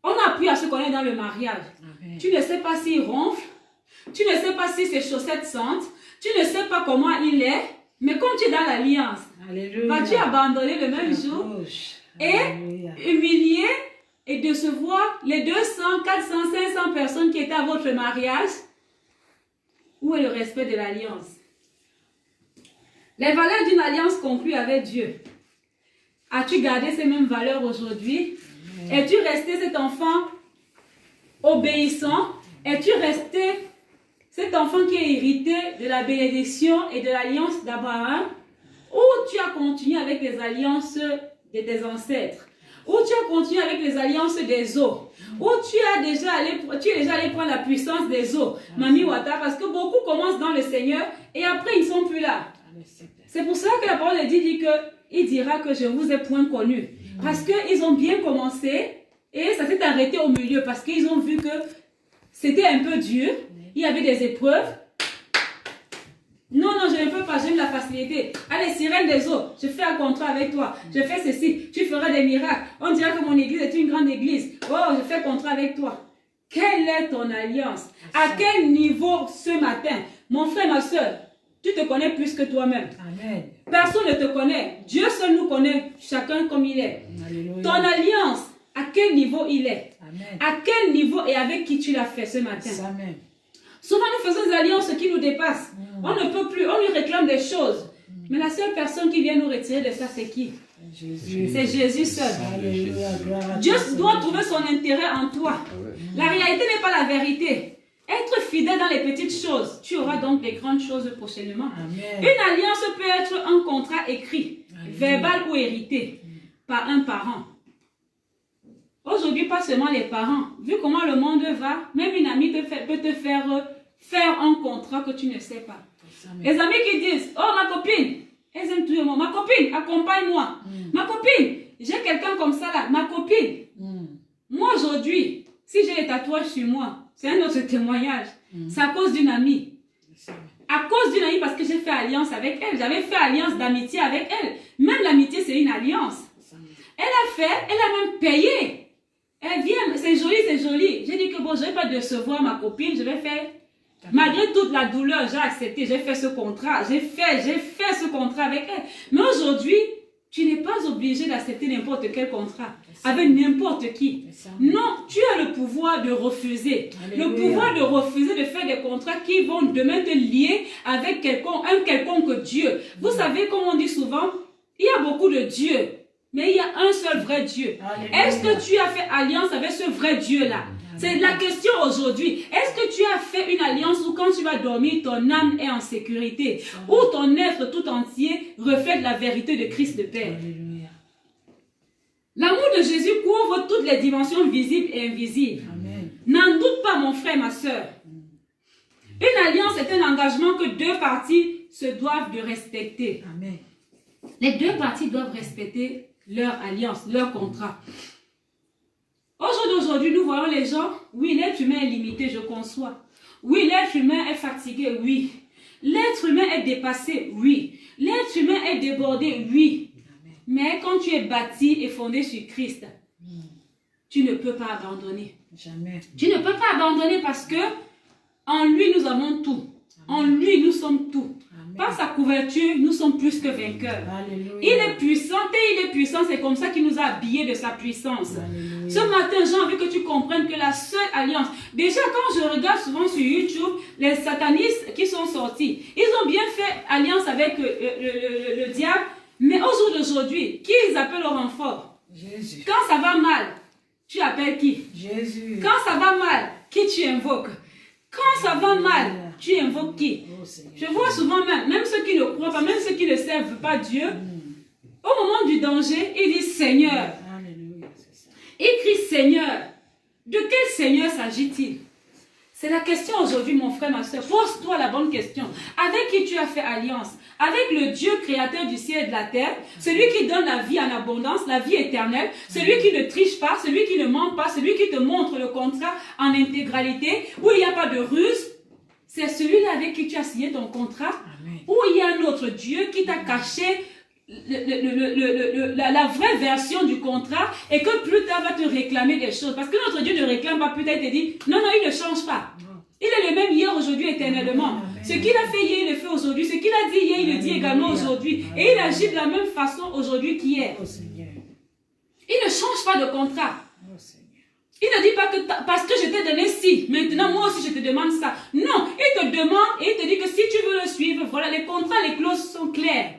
On a appris à se connaître dans le mariage. Amen. Tu ne sais pas s'il ronfle. Tu ne sais pas si ses chaussettes sentent. Tu ne sais pas comment il est. Mais comme tu es dans l'alliance, vas-tu abandonner le même jour et humilier et décevoir les 200, 400, 500 personnes qui étaient à votre mariage? Où est le respect de l'alliance? Les valeurs d'une alliance conclue avec Dieu. As-tu gardé ces mêmes valeurs aujourd'hui? Es-tu resté cet enfant obéissant? Es-tu resté cet enfant qui est hérité de la bénédiction et de l'alliance d'Abraham? Ou tu as continué avec les alliances de tes ancêtres? Ou tu as continué avec les alliances des eaux? Ou tu es déjà allé prendre la puissance des eaux, Mami Wata, parce que beaucoup commencent dans le Seigneur et après ils ne sont plus là. C'est pour ça que la parole dit qu'il dira que je ne vous ai point connu. Parce qu'ils ont bien commencé et ça s'est arrêté au milieu parce qu'ils ont vu que c'était un peu dur, il y avait des épreuves. Non, je ne peux pas, j'aime la facilité. Allez, sirène des eaux, je fais un contrat avec toi. Je fais ceci, tu feras des miracles. On dira que mon église est une grande église. Oh, je fais un contrat avec toi. Quelle est ton alliance? À quel niveau ce matin? Mon frère, ma soeur, tu te connais plus que toi-même. Amen. Personne ne te connaît. Dieu seul nous connaît, chacun comme il est. Alléluia. Ton alliance, à quel niveau il est? Amen. À quel niveau et avec qui tu l'as fait ce matin? Amen. Souvent, nous faisons des alliances qui nous dépassent. On ne peut plus, on lui réclame des choses. Mais la seule personne qui vient nous retirer de ça, c'est qui? Jésus. C'est Jésus seul. Alléluia. Gloire à Dieu toi, doit Seigneur. trouver son intérêt en toi. La réalité n'est pas la vérité. Être fidèle dans les petites choses, tu auras donc des grandes choses prochainement. Amen. Une alliance peut être un contrat écrit, verbal ou hérité par un parent. Aujourd'hui, pas seulement les parents. Vu comment le monde va, même une amie peut te faire un contrat que tu ne sais pas. Amen. Les amis qui disent, oh ma copine, elles aiment tout le monde. Ma copine, accompagne-moi. Ma copine, j'ai quelqu'un comme ça là. Ma copine. Moi aujourd'hui, si j'ai les tatouages sur moi, c'est un autre témoignage. C'est à cause d'une amie. À cause d'une amie parce que j'ai fait alliance avec elle. J'avais fait alliance d'amitié avec elle. Même l'amitié, c'est une alliance. Elle a même payé. Elle vient, c'est joli, c'est joli. J'ai dit que bon, je ne vais pas décevoir ma copine, je vais faire. Malgré toute la douleur, j'ai accepté, j'ai fait ce contrat. J'ai fait ce contrat avec elle. Mais aujourd'hui, tu n'es pas obligé d'accepter n'importe quel contrat avec n'importe qui. Non, tu as le pouvoir de refuser. Alléluia. Le pouvoir de refuser de faire des contrats qui vont demain te lier avec un quelconque Dieu. Vous savez, comme on dit souvent, il y a beaucoup de dieux, mais il y a un seul vrai Dieu. Alléluia. Est-ce que tu as fait alliance avec ce vrai Dieu-là? C'est la question aujourd'hui. Est-ce que tu as fait une alliance où quand tu vas dormir, ton âme est en sécurité? Où ton être tout entier reflète la vérité de Christ le Père? Alléluia. L'amour de Jésus couvre toutes les dimensions visibles et invisibles. Amen. N'en doute pas, mon frère, ma soeur. Une alliance est un engagement que deux parties se doivent de respecter. Amen. Les deux parties doivent respecter leur alliance, leur contrat. Aujourd'hui, nous voyons les gens, oui, l'être humain est limité, je conçois. Oui, l'être humain est fatigué, oui. L'être humain est dépassé, oui. L'être humain est débordé, oui. Mais quand tu es bâti et fondé sur Christ, tu ne peux pas abandonner. Jamais. Tu ne peux pas abandonner parce que en lui, nous avons tout. En lui, nous sommes tout. Par sa couverture, nous sommes plus que vainqueurs. Alléluia. Il est puissant et il est puissant. C'est comme ça qu'il nous a habillés de sa puissance. Alléluia. Ce matin, j'ai envie que tu comprennes que la seule alliance... Déjà, quand je regarde souvent sur YouTube, les satanistes qui sont sortis, ils ont bien fait alliance avec le diable. Mais au jour d'aujourd'hui, qui ils appellent au renfort? Jésus. Quand ça va mal, tu appelles qui? Jésus. Quand ça va mal, qui tu invoques? Quand ça va mal, tu invoques qui? Oh, Seigneur. Je vois souvent même ceux qui ne croient pas, même ceux qui ne servent pas Dieu, au moment du danger, ils disent Seigneur. Alléluia, c'est ça. Ils crient Seigneur. De quel Seigneur s'agit-il? C'est la question aujourd'hui, mon frère, ma soeur. Pose-toi la bonne question. Avec qui tu as fait alliance? Avec le Dieu créateur du ciel et de la terre, celui qui donne la vie en abondance, la vie éternelle, celui qui ne triche pas, celui qui ne ment pas, celui qui te montre le contrat en intégralité, où il n'y a pas de ruse. C'est celui-là avec qui tu as signé ton contrat. Amen. Ou il y a un autre Dieu qui t'a caché la vraie version du contrat et que plus tard va te réclamer des choses. Parce que notre Dieu ne réclame pas, plus tard il te dit, non, il ne change pas. Il est le même hier, aujourd'hui, éternellement. Amen. Ce qu'il a fait hier, il le fait aujourd'hui. Ce qu'il a dit hier, il le dit également aujourd'hui. Et il agit de la même façon aujourd'hui qu'hier. Oh, Seigneur. Il ne change pas de contrat. Oh, Seigneur. Il ne dit pas que parce que je t'ai donné ci, maintenant moi aussi je te demande ça. Non, il te demande et il te dit que si tu veux le suivre, voilà les contrats, les clauses sont claires.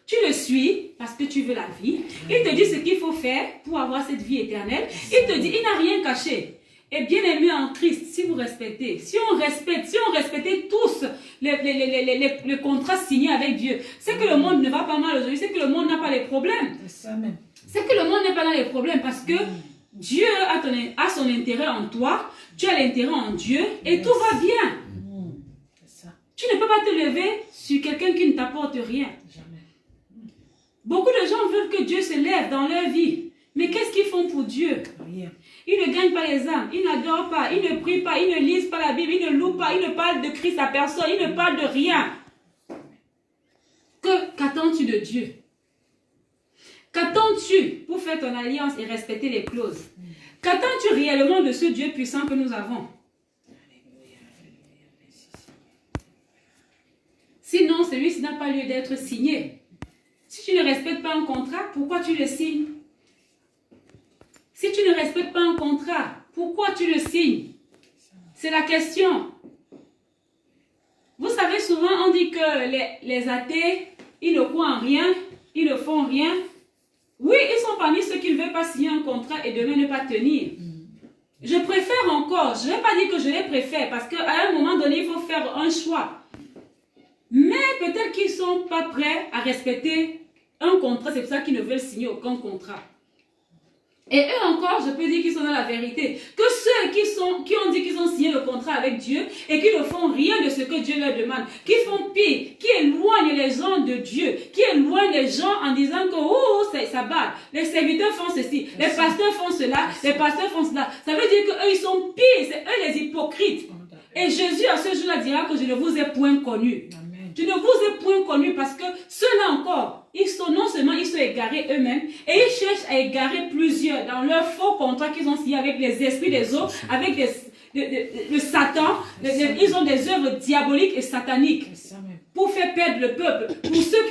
Tu le suis parce que tu veux la vie. Il te dit ce qu'il faut faire pour avoir cette vie éternelle. Il te dit, il n'a rien caché. Et bien aimé en Christ, si vous respectez, si on respectait tous les contrats signés avec Dieu, c'est que le monde ne va pas mal aujourd'hui, c'est que le monde n'a pas les problèmes. C'est ça même. C'est que le monde n'est pas dans les problèmes parce que Dieu a son intérêt en toi, tu as l'intérêt en Dieu et tout va bien. C'est ça. Tu ne peux pas te lever sur quelqu'un qui ne t'apporte rien. Jamais. Beaucoup de gens veulent que Dieu se lève dans leur vie. Mais qu'est-ce qu'ils font pour Dieu? Rien. Ils ne gagnent pas les âmes, ils n'adorent pas, ils ne prient pas, ils ne lisent pas la Bible, ils ne louent pas, ils ne parlent de Christ à personne, ils ne parlent de rien. Qu'attends-tu de Dieu? Qu'attends-tu pour faire ton alliance et respecter les clauses? Qu'attends-tu réellement de ce Dieu puissant que nous avons? Sinon, celui-ci n'a pas lieu d'être signé. Si tu ne respectes pas un contrat, pourquoi tu le signes? Si tu ne respectes pas un contrat, pourquoi tu le signes? C'est la question. Vous savez, souvent on dit que les athées, ils ne croient en rien, ils ne font rien. Oui, ils sont parmi ceux qui ne veulent pas signer un contrat et demain ne pas tenir. Je préfère encore, je ne vais pas dire que je les préfère, parce qu'à un moment donné, il faut faire un choix. Mais peut-être qu'ils ne sont pas prêts à respecter un contrat, c'est pour ça qu'ils ne veulent signer aucun contrat. Et eux encore, je peux dire qu'ils sont dans la vérité. Que ceux qui ont dit qu'ils ont signé le contrat avec Dieu et qui ne font rien de ce que Dieu leur demande, qui font pire, qui éloignent les gens de Dieu, qui éloignent les gens en disant que oh, ça bat. Les serviteurs font ceci, les pasteurs font cela, les pasteurs font cela. Ça veut dire qu'eux, ils sont pires, c'est eux les hypocrites. Et Jésus, à ce jour-là, dira que je ne vous ai point connus. Je ne vous ai point connus parce que ceux-là encore, non seulement ils sont égarés eux-mêmes, et ils cherchent à égarer plusieurs dans leurs faux contrats qu'ils ont signés avec les esprits des autres, avec le Satan. Ils ont des œuvres diaboliques et sataniques pour faire perdre le peuple. Pour ceux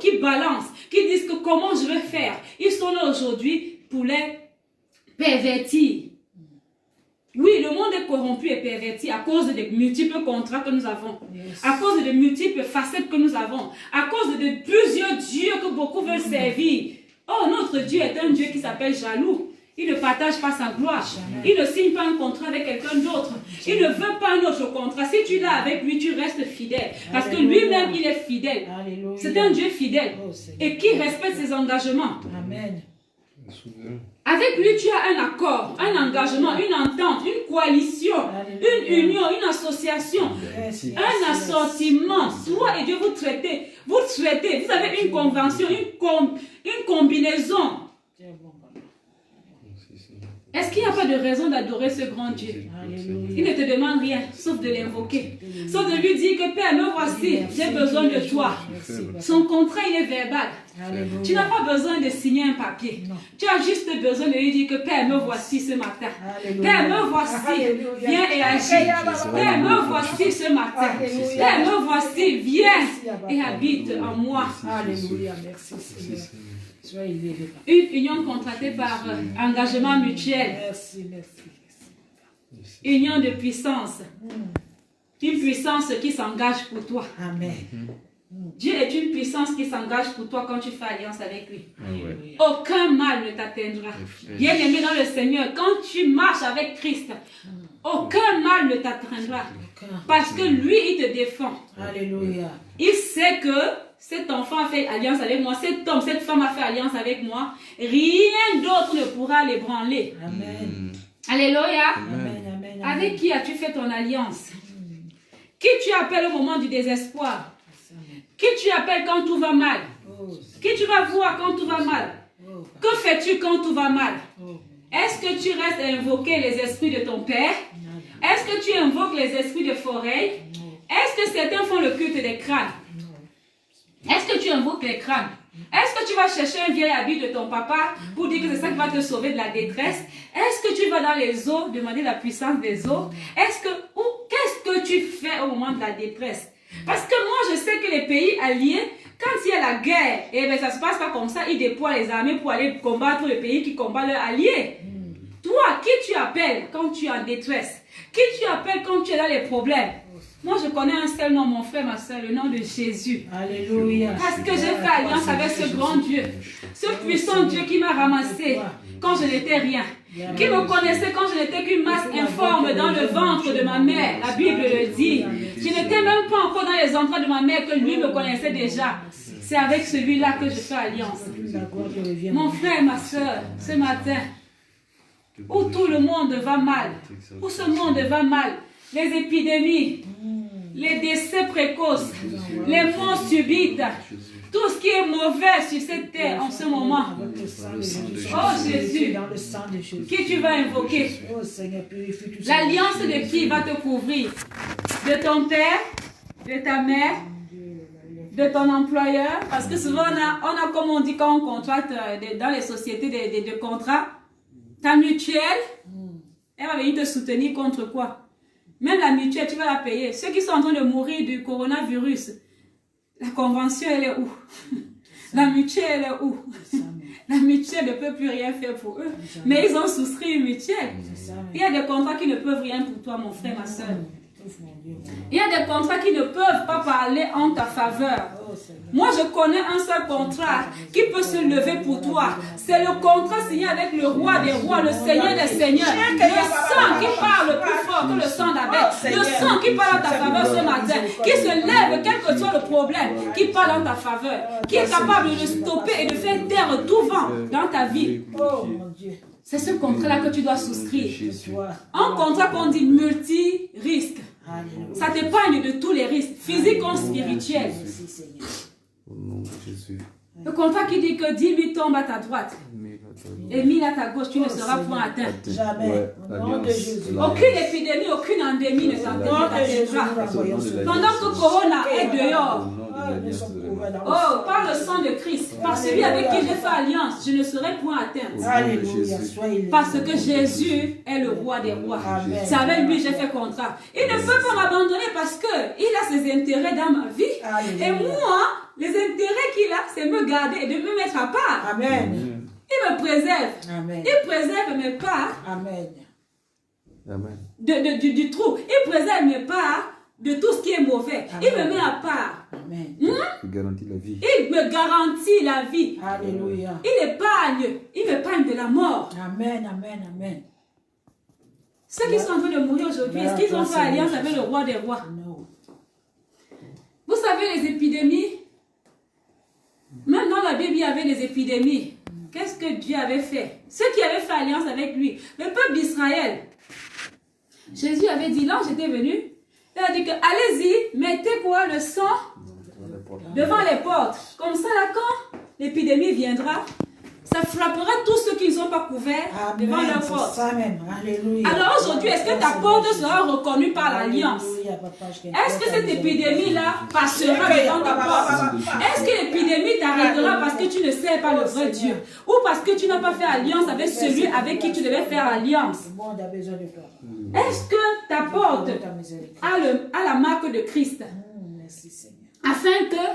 qui balancent, qui disent que comment je vais faire, ils sont là aujourd'hui pour les pervertir. Oui, le monde est corrompu et perverti à cause des multiples contrats que nous avons, à cause de multiples facettes que nous avons, à cause de plusieurs dieux que beaucoup veulent servir. Oh, notre Dieu est un Dieu qui s'appelle jaloux. Il ne partage pas sa gloire. Il ne signe pas un contrat avec quelqu'un d'autre. Il ne veut pas un autre contrat. Si tu l'as avec lui, tu restes fidèle. Parce que lui-même, il est fidèle. C'est un Dieu fidèle et qui respecte ses engagements. Amen. Avec lui, tu as un accord, un engagement, une entente, une coalition, une union, une association, un assortiment. Toi et Dieu, vous traitez, vous avez une convention, une combinaison. Est-ce qu'il n'y a pas de raison d'adorer ce grand Dieu? Il ne te demande rien, sauf de l'invoquer. Sauf de lui dire que Père, me voici, j'ai besoin de toi. Son contrat, il est verbal. Tu n'as pas besoin de signer un papier. Tu as juste besoin de lui dire que Père, me voici ce matin. Père, me voici, viens et agis. Père, me voici ce matin. Père, me voici, viens et habite en moi. Alléluia, merci Seigneur. Une union contractée par engagement mutuel. Merci. Union de puissance. Une puissance qui s'engage pour toi. Amen. Dieu est une puissance qui s'engage pour toi quand tu fais alliance avec lui. Aucun mal ne t'atteindra. Bien aimé dans le Seigneur, quand tu marches avec Christ, aucun mal ne t'atteindra. Parce que lui, il te défend. Alléluia. Il sait que cet enfant a fait alliance avec moi, cet homme, cette femme a fait alliance avec moi. Rien d'autre ne pourra l'ébranler. Amen. Alléluia. Amen. Avec qui as-tu fait ton alliance? Qui tu appelles au moment du désespoir? Qui tu appelles quand tout va mal? Qui tu vas voir quand tout va mal? Que fais-tu quand tout va mal? Est-ce que tu restes à invoquer les esprits de ton père? Est-ce que tu invoques les esprits de forêt? Est-ce que certains font le culte des crânes? Est-ce que tu invoques les crânes? Est-ce que tu vas chercher un vieil habit de ton papa pour dire que c'est ça qui va te sauver de la détresse? Est-ce que tu vas dans les eaux demander la puissance des eaux? Qu'est-ce que tu fais au moment de la détresse? Parce que moi, je sais que les pays alliés, quand il y a la guerre, et bien ça se passe pas comme ça, ils déploient les armées pour aller combattre les pays qui combattent leurs alliés. Toi, qui tu appelles quand tu es en détresse? Qui tu appelles quand tu es dans les problèmes? Moi, je connais un seul nom, mon frère, ma soeur, le nom de Jésus. Alléluia. Parce que j'ai fait alliance avec ce grand Dieu, ce puissant Dieu qui m'a ramassé quand je n'étais rien, qui me connaissait quand je n'étais qu'une masse informe dans le ventre de ma mère. La Bible le dit. Je n'étais même pas encore dans les entrailles de ma mère que lui me connaissait déjà. C'est avec celui-là que je fais alliance. Mon frère, ma soeur, ce matin, où tout le monde va mal, où ce monde va mal, les épidémies, les décès précoces, les morts subites, tout ce qui est mauvais sur cette terre en ce moment. Oh Jésus, qui tu vas invoquer? L'alliance de qui va te couvrir? De ton père, de ta mère, de ton employeur? Parce que souvent on a comme on dit quand on contracte dans les sociétés de contrats, ta mutuelle, elle va venir te soutenir contre quoi? Même la mutuelle, tu vas la payer. Ceux qui sont en train de mourir du coronavirus, la convention, elle est où? La mutuelle, elle est où? La mutuelle ne peut plus rien faire pour eux. Mais ils ont souscrit une mutuelle. Il y a des contrats qui ne peuvent rien pour toi, mon frère, ma soeur. Il y a des contrats qui ne peuvent pas parler en ta faveur. Moi, je connais un seul contrat qui peut se lever pour toi. C'est le contrat signé avec le roi des rois, le Seigneur des seigneurs. Le sang qui parle plus fort que le sang d'Abel. Le sang qui parle en ta faveur ce matin. Qui se lève, quel que soit le problème, qui parle en ta faveur. Qui est capable de stopper et de faire taire tout vent dans ta vie. C'est ce contrat-là que tu dois souscrire. Un contrat qu'on dit multi-risque. Ça t'épargne de tous les risques, physiques comme spirituels. Le contrat qui dit que 10 000 tombent à ta droite et 1000 à ta gauche, tu ne seras point atteint. Jamais. Aucune épidémie, aucune endémie ne t'atteindra. Pendant que Corona est dehors, oh, par le sang de Christ, par celui avec qui j'ai fait alliance, je ne serai point atteinte. Parce que Jésus est le roi des rois. C'est avec lui que j'ai fait contrat. Il ne peut pas m'abandonner parce qu'il a ses intérêts dans ma vie. Et moi, les intérêts qu'il a, c'est me garder et de me mettre à part. Amen. Il me préserve. Amen. Il préserve mes parts. Amen. Du trou. Il préserve mes parts de tout ce qui est mauvais. Amen. Il me met à part. Amen. Il garantit la vie. Il me garantit la vie. Alléluia. Il m'épargne de la mort. Amen, amen, amen. Ceux qui sont en train de mourir aujourd'hui, est-ce qu'ils ont fait alliance avec le roi des rois? Non. Vous savez, les épidémies, même dans la Bible, il y avait des épidémies. Qu'est-ce que Dieu avait fait? Ceux qui avaient fait alliance avec lui, le peuple d'Israël. Jésus avait dit, l'ange était venu, il a dit que allez-y, mettez quoi? Le sang devant les portes. Comme ça, là, quand l'épidémie viendra, ça frappera tous ceux qui ne sont pas couverts devant leur porte. Alors aujourd'hui, est-ce que ta porte sera reconnue par l'alliance? Est-ce que cette épidémie-là passera devant ta porte? Est-ce que l'épidémie t'arrêtera parce que tu ne sais pas le vrai Dieu? Ou parce que tu n'as pas fait alliance avec celui avec qui tu devais faire alliance? Est-ce que ta porte a la marque de Christ? Afin que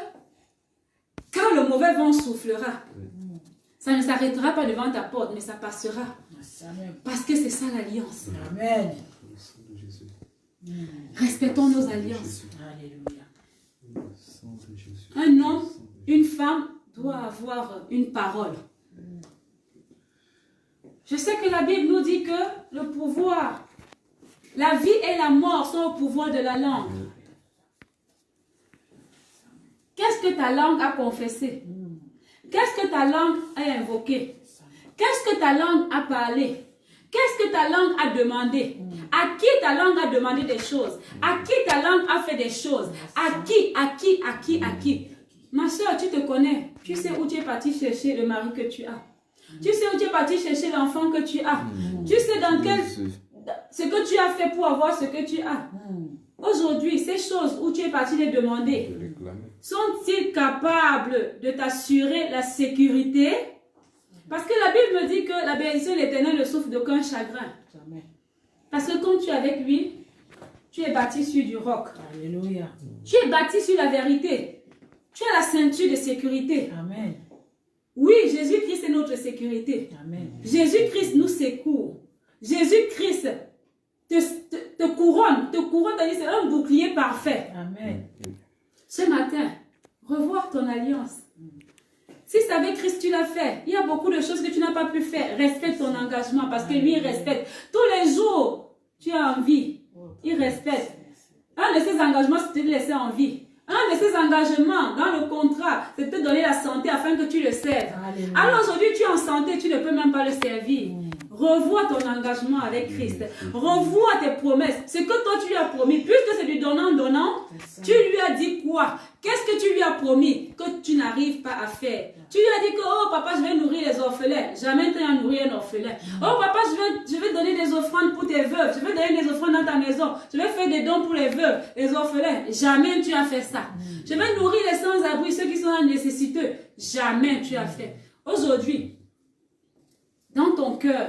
quand le mauvais vent soufflera, ça ne s'arrêtera pas devant ta porte, mais ça passera. Parce que c'est ça l'alliance. Amen. Respectons nos alliances. Un homme, une femme doit avoir une parole. Je sais que la Bible nous dit que le pouvoir, la vie et la mort sont au pouvoir de la langue. Qu'est-ce que ta langue a confessé? Qu'est-ce que ta langue a invoqué? Qu'est-ce que ta langue a parlé? Qu'est-ce que ta langue a demandé? À qui ta langue a demandé des choses? À qui ta langue a fait des choses? À qui? Ma soeur, tu te connais. Tu sais où tu es parti chercher le mari que tu as. Tu sais où tu es parti chercher l'enfant que tu as. Tu sais dans ce que tu as fait pour avoir ce que tu as. Aujourd'hui, ces choses où tu es parti les demander, sont-ils capables de t'assurer la sécurité? Parce que la Bible me dit que la bénédiction de l'Éternel ne souffre d'aucun chagrin. Parce que quand tu es avec lui, tu es bâti sur du roc. Alléluia. Tu es bâti sur la vérité. Tu as la ceinture de sécurité. Amen. Oui, Jésus-Christ est notre sécurité. Amen. Jésus-Christ nous secourt. Jésus-Christ te couronne, c'est un bouclier parfait. Amen. Ce matin, revois ton alliance. Si c'est avec Christ tu l'as fait, il y a beaucoup de choses que tu n'as pas pu faire. Respecte ton engagement parce que lui, il respecte. Tous les jours, tu as envie. Il respecte. Un de ses engagements, c'est de te laisser en vie. Un de ses engagements dans le contrat, c'est de te donner la santé afin que tu le serves. Alléluia. Alors aujourd'hui, tu es en santé, tu ne peux même pas le servir. Revois ton engagement avec Christ. Revois tes promesses. Ce que toi tu lui as promis, puisque c'est du donnant-donnant, tu lui as dit quoi? Qu'est-ce que tu lui as promis que tu n'arrives pas à faire? Tu lui as dit que, oh papa, je vais nourrir les orphelins. Jamais tu as nourri un orphelin. Oh papa, je vais donner des offrandes pour tes veuves. Je vais donner des offrandes dans ta maison. Je vais faire des dons pour les veuves, les orphelins. Jamais tu as fait ça. Je vais nourrir les sans-abri, ceux qui sont en nécessiteux. Jamais tu as fait. Aujourd'hui, dans ton cœur,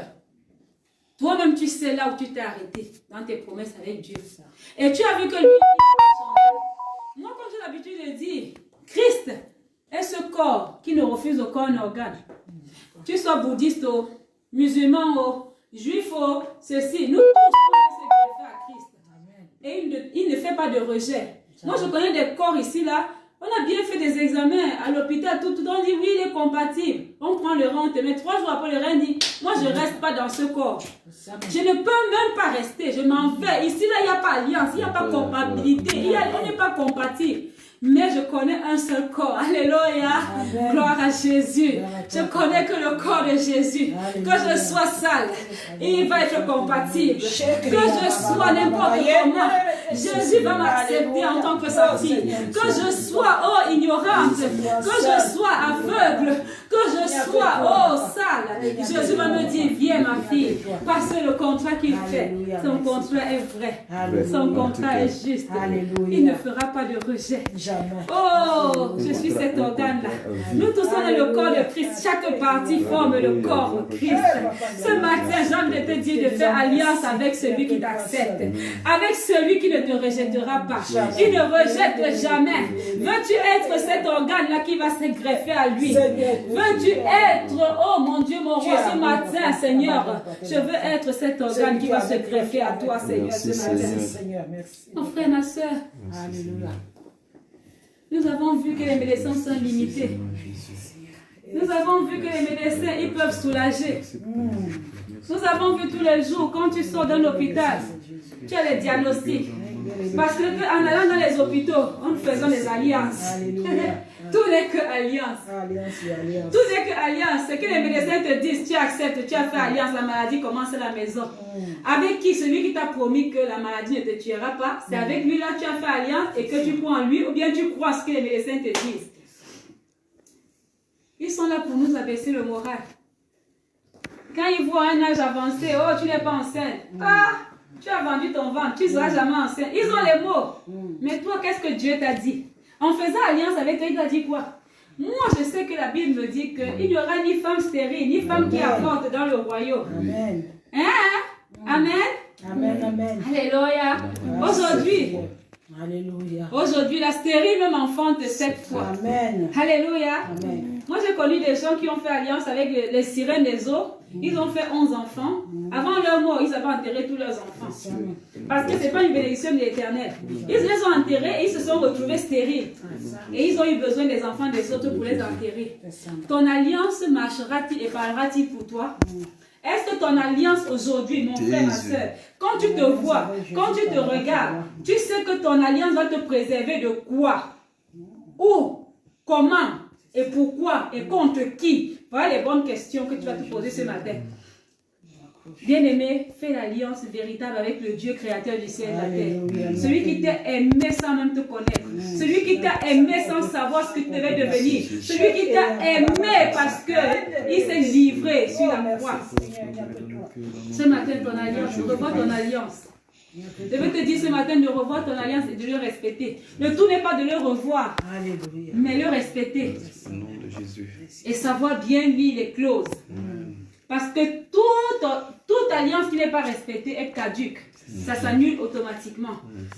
toi-même tu sais là où tu t'es arrêté dans tes promesses avec Dieu. Et tu as vu que lui, moi comme j'ai l'habitude de dire, Christ est ce corps qui ne refuse aucun organe. Tu sois bouddhiste, musulman, juif, ceci, nous tous on se greffer à Christ. Et il ne fait pas de rejet. Moi je connais des corps ici là. On a bien fait des examens à l'hôpital, tout on dit oui, il est compatible. On prend le rein, on te met 3 jours après le rein, dit moi je ne reste pas dans ce corps. Je ne peux même pas rester, je m'en vais. Ici là, il n'y a pas alliance, il n'y a pas compatibilité, on n'est pas compatible. Mais je connais un seul corps. Alléluia. Amen. Gloire à Jésus. Je connais que le corps de Jésus. Alléluia. Que je sois sale, il va être compatible. Que je sois n'importe comment, Jésus va m'accepter en tant que sa fille. Que je sois, ignorante. Que je sois aveugle. Que je sois, sale. Jésus va me dire, viens ma fille. Parce que le contrat qu'il fait, son contrat est vrai. Son contrat est juste. Il ne fera pas de rejet. Oh, je suis cet organe-là. Nous tous sommes le corps de Christ. Chaque partie forme le corps de Christ. Ce matin, j'ai envie de te dire de faire alliance avec celui qui t'accepte. Avec celui qui ne te rejettera pas. Il ne rejette jamais. Veux-tu être cet organe-là qui va se greffer à lui? Veux-tu être, oh mon Dieu, mon roi, ce matin, Seigneur, je veux être cet organe qui va se greffer à toi, Seigneur, ce matin. Mon frère, ma soeur. Alléluia. Nous avons vu que les médecins sont limités. Nous avons vu que les médecins, ils peuvent soulager. Nous avons vu tous les jours, quand tu sors d'un hôpital, tu as les diagnostics. Parce qu'en allant dans les hôpitaux, en faisant des alliances, tout n'est que alliance. Tout n'est que alliance. C'est que les médecins te disent, tu acceptes, tu as fait alliance, la maladie commence à la maison. Avec qui? Celui qui t'a promis que la maladie ne te tuera pas. C'est avec lui là tu as fait alliance et que tu crois en lui ou bien tu crois ce que les médecins te disent. Ils sont là pour nous abaisser le moral. Quand ils voient un âge avancé, oh tu n'es pas enceinte. Ah, tu as vendu ton ventre, tu ne seras jamais enceinte. Ils ont les mots. Mais toi, qu'est-ce que Dieu t'a dit? En faisant alliance avec toi, il t'a dit quoi? Moi, je sais que la Bible me dit qu'il n'y aura ni femme stérile, ni femme qui avorte dans le royaume. Amen. Hein? Amen. Amen, amen. Alléluia. Aujourd'hui, aujourd'hui, la stérile même enfante 7 fois. Amen. Alléluia. Amen. Moi, j'ai connu des gens qui ont fait alliance avec les sirènes des eaux. Ils ont fait 11 enfants. Avant leur mort, ils avaient enterré tous leurs enfants. Parce que ce n'est pas une bénédiction de l'Éternel. Ils les ont enterrés et ils se sont retrouvés stériles. Et ils ont eu besoin des enfants des autres pour les enterrer. Ton alliance marchera-t-il et parlera-t-il pour toi? Est-ce que ton alliance aujourd'hui, mon frère, ma soeur, quand tu te vois, quand tu te regardes, tu sais que ton alliance va te préserver de quoi? Où? Comment? Et pourquoi? Et contre qui? Voilà les bonnes questions que tu vas te poser ce matin. Bien-aimé, fais l'alliance véritable avec le Dieu créateur du ciel et de la terre. Celui qui t'a aimé sans même te connaître. Celui qui t'a aimé sans savoir ce que tu devais devenir. Celui qui t'a aimé parce qu'il s'est livré sur la croix. Ce matin, ton alliance, revois ton alliance. Je veux te dire ce matin de revoir ton alliance et de le respecter. Le tout n'est pas de le revoir, mais le respecter. Et savoir bien lire les clauses. Parce que toute alliance qui n'est pas respectée est caduque. Ça s'annule automatiquement.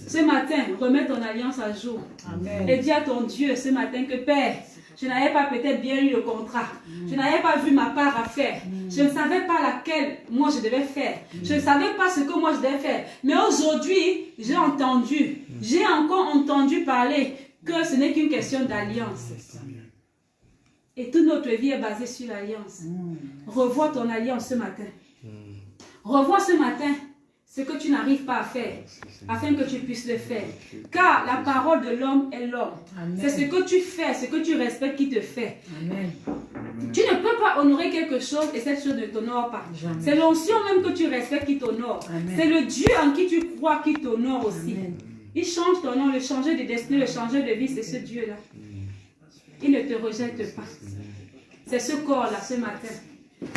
Ce matin, remets ton alliance à jour. Amen. Et dis à ton Dieu ce matin que Père, je n'avais pas peut-être bien lu le contrat. Je n'avais pas vu ma part à faire. Je ne savais pas laquelle moi je devais faire. Je ne savais pas ce que moi je devais faire. Mais aujourd'hui, j'ai encore entendu parler que ce n'est qu'une question d'alliance. Et toute notre vie est basée sur l'alliance. Revois ton alliance ce matin. Revois ce matin ce que tu n'arrives pas à faire, afin que tu puisses le faire. Car la parole de l'homme est l'homme. C'est ce que tu fais, ce que tu respectes qui te fait. Amen. Tu ne peux pas honorer quelque chose et cette chose ne t'honore pas. C'est l'onction même que tu respectes qui t'honore. C'est le Dieu en qui tu crois qui t'honore aussi. Amen. Il change ton nom, le changer de destinée, le changer de vie, c'est ce Dieu-là. Il ne te rejette pas. C'est ce corps-là ce matin.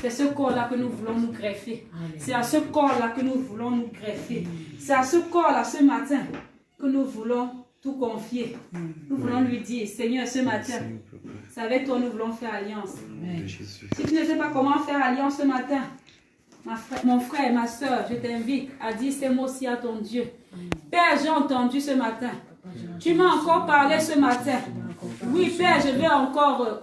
C'est ce corps-là que nous voulons nous greffer. C'est à ce corps-là que nous voulons nous greffer. C'est à ce corps-là ce matin que nous voulons tout confier. Nous voulons lui dire, Seigneur, ce matin, c'est avec toi nous voulons faire alliance. Si tu ne sais pas comment faire alliance ce matin, mon frère et ma soeur, je t'invite à dire ces mots aussi à ton Dieu. Père, j'ai entendu ce matin. Tu m'as encore parlé ce matin. Oui, Père, je vais encore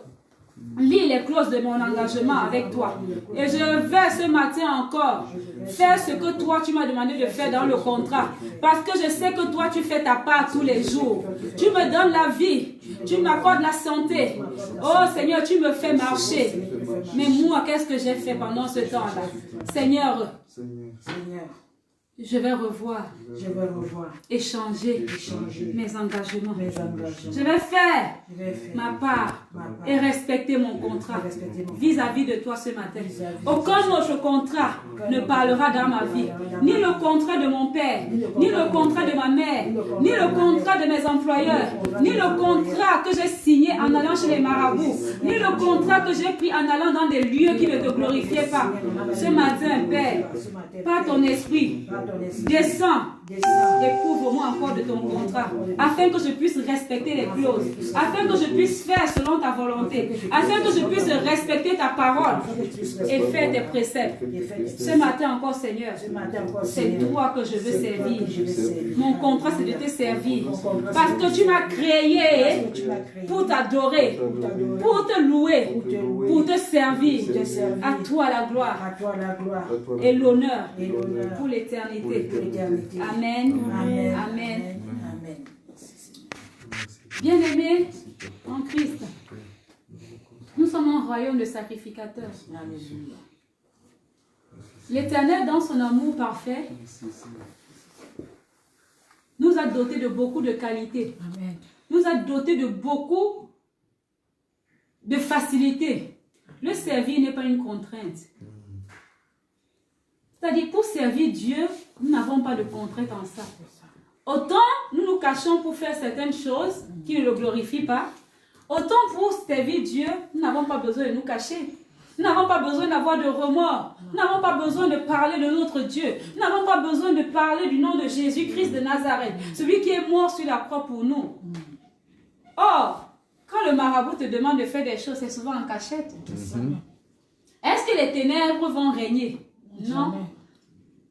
lis les clauses de mon engagement avec toi. Et je vais ce matin encore faire ce que toi tu m'as demandé de faire dans le contrat. Parce que je sais que toi tu fais ta part tous les jours. Tu me donnes la vie. Tu m'accordes la santé. Oh Seigneur, tu me fais marcher. Mais moi, qu'est-ce que j'ai fait pendant ce temps-là? Seigneur, je vais revoir, échanger mes engagements. Je vais faire ma part et respecter mon contrat vis-à-vis de toi ce matin. Aucun autre contrat ne parlera dans ma vie. Ni le contrat de mon père, ni le contrat de ma mère, ni le contrat de mes employeurs, ni le contrat que j'ai signé en allant chez les marabouts, ni le contrat que j'ai pris en allant dans des lieux qui ne te glorifiaient pas. Ce matin, Père, par ton esprit, descends et couvre-moi encore de ton contrat, afin que je puisse respecter les clauses, afin que je puisse faire selon ta volonté, afin que je puisse respecter ta parole et faire tes préceptes. Ce matin encore, Seigneur, c'est toi que je veux servir. Mon contrat, c'est de te servir. Parce que tu m'as créé pour t'adorer, pour te louer, pour te servir. À toi la gloire et l'honneur pour l'éternité. Amen. Amen. Amen. Bien-aimés en Christ, nous sommes un royaume de sacrificateurs. L'Éternel, dans son amour parfait, nous a dotés de beaucoup de qualités. Nous a dotés de beaucoup de facilité. Le servir n'est pas une contrainte. C'est-à-dire, pour servir Dieu, nous n'avons pas de contrainte en ça. Autant nous nous cachons pour faire certaines choses qui ne le glorifient pas, autant pour servir Dieu, nous n'avons pas besoin de nous cacher. Nous n'avons pas besoin d'avoir de remords. Nous n'avons pas besoin de parler de notre Dieu. Nous n'avons pas besoin de parler du nom de Jésus-Christ de Nazareth, celui qui est mort sur la croix pour nous. Or, quand le marabout te demande de faire des choses, c'est souvent en cachette. Est-ce que les ténèbres vont régner? Non.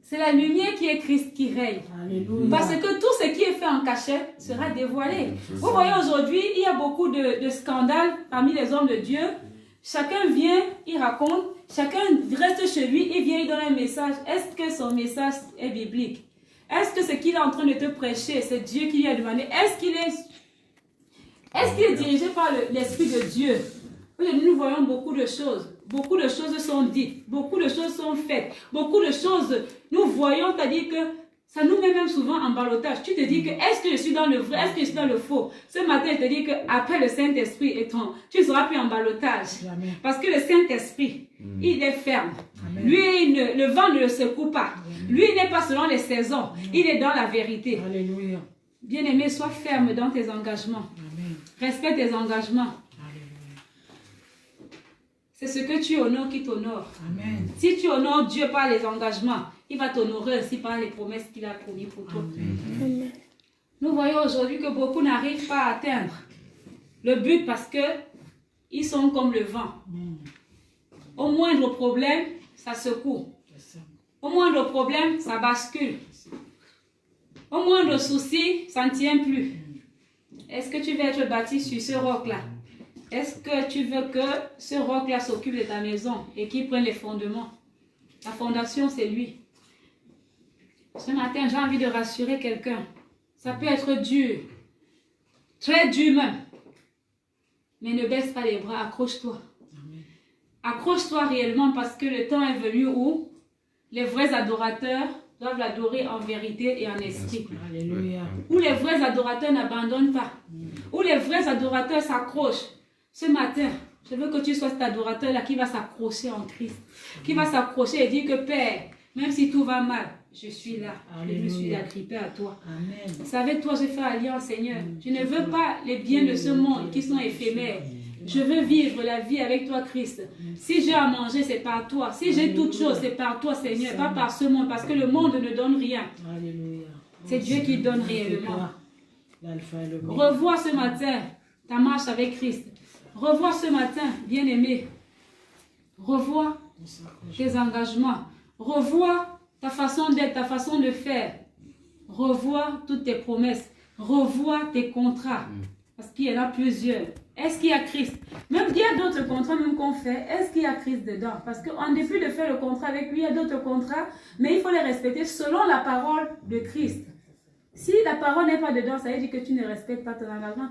C'est la lumière qui est Christ qui règne. Alléluia. Parce que tout ce qui est fait en cachette sera dévoilé. Vous voyez, aujourd'hui, il y a beaucoup de scandales parmi les hommes de Dieu. Chacun vient, il raconte. Chacun reste chez lui, il vient, il donne un message. Est-ce que son message est biblique? Est-ce que ce qu'il est en train de te prêcher, c'est Dieu qui lui a demandé? Est-ce qu'il est dirigé par l'Esprit de Dieu? Aujourd'hui, nous voyons beaucoup de choses. Beaucoup de choses sont dites, beaucoup de choses sont faites, beaucoup de choses, nous voyons, c'est-à-dire que ça nous met même souvent en ballottage. Tu te dis que est-ce que je suis dans le vrai, est-ce que je suis dans le faux? Ce matin, je te dis qu'après le Saint-Esprit tu ne seras plus en ballottage. Parce que le Saint-Esprit, il est ferme. Amen. Lui, le vent ne le secoue pas. Amen. Lui, il n'est pas selon les saisons. Il est dans la vérité. Alléluia. Bien-aimé, sois ferme dans tes engagements. Amen. Respecte tes engagements. C'est ce que tu honores qui t'honore. Si tu honores Dieu par les engagements, il va t'honorer aussi par les promesses qu'il a promises pour toi. Amen. Nous voyons aujourd'hui que beaucoup n'arrivent pas à atteindre le but parce qu'ils sont comme le vent. Au moindre problème, ça secoue. Au moindre problème, ça bascule. Au moindre souci, ça ne tient plus. Est-ce que tu veux être bâti sur ce roc-là? Est-ce que tu veux que ce roc-là s'occupe de ta maison et qu'il prenne les fondements? La fondation, c'est lui. Ce matin, j'ai envie de rassurer quelqu'un. Ça peut être dur, très dur même. Mais ne baisse pas les bras, accroche-toi. Accroche-toi réellement parce que le temps est venu où les vrais adorateurs doivent l'adorer en vérité et en esprit. Alléluia. Où les vrais adorateurs n'abandonnent pas. Où les vrais adorateurs s'accrochent. Ce matin, je veux que tu sois cet adorateur-là qui va s'accrocher en Christ. Qui va s'accrocher et dire que Père, même si tout va mal, je suis là. Je me suis agrippé à toi. Amen. C'est avec toi je fais alliance, Seigneur. Je ne veux pas les biens de ce monde qui sont éphémères. Je veux vivre la vie avec toi, Christ. Si j'ai à manger, c'est par toi. Si j'ai toutes choses, c'est par toi, Seigneur. Pas par ce monde, parce que le monde ne donne rien. Alléluia. C'est Dieu qui donne réellement. L'alpha et l'oméga. Revois ce matin ta marche avec Christ. Revois ce matin, bien-aimé. Revois tes engagements. Revois ta façon d'être, ta façon de faire. Revois toutes tes promesses. Revois tes contrats. Parce qu'il y en a plusieurs. Est-ce qu'il y a Christ? Même il y a d'autres contrats même qu'on fait. Est-ce qu'il y a Christ dedans? Parce qu'en dépit de faire le contrat avec lui, il y a d'autres contrats. Mais il faut les respecter selon la parole de Christ. Si la parole n'est pas dedans, ça veut dire que tu ne respectes pas ton engagement.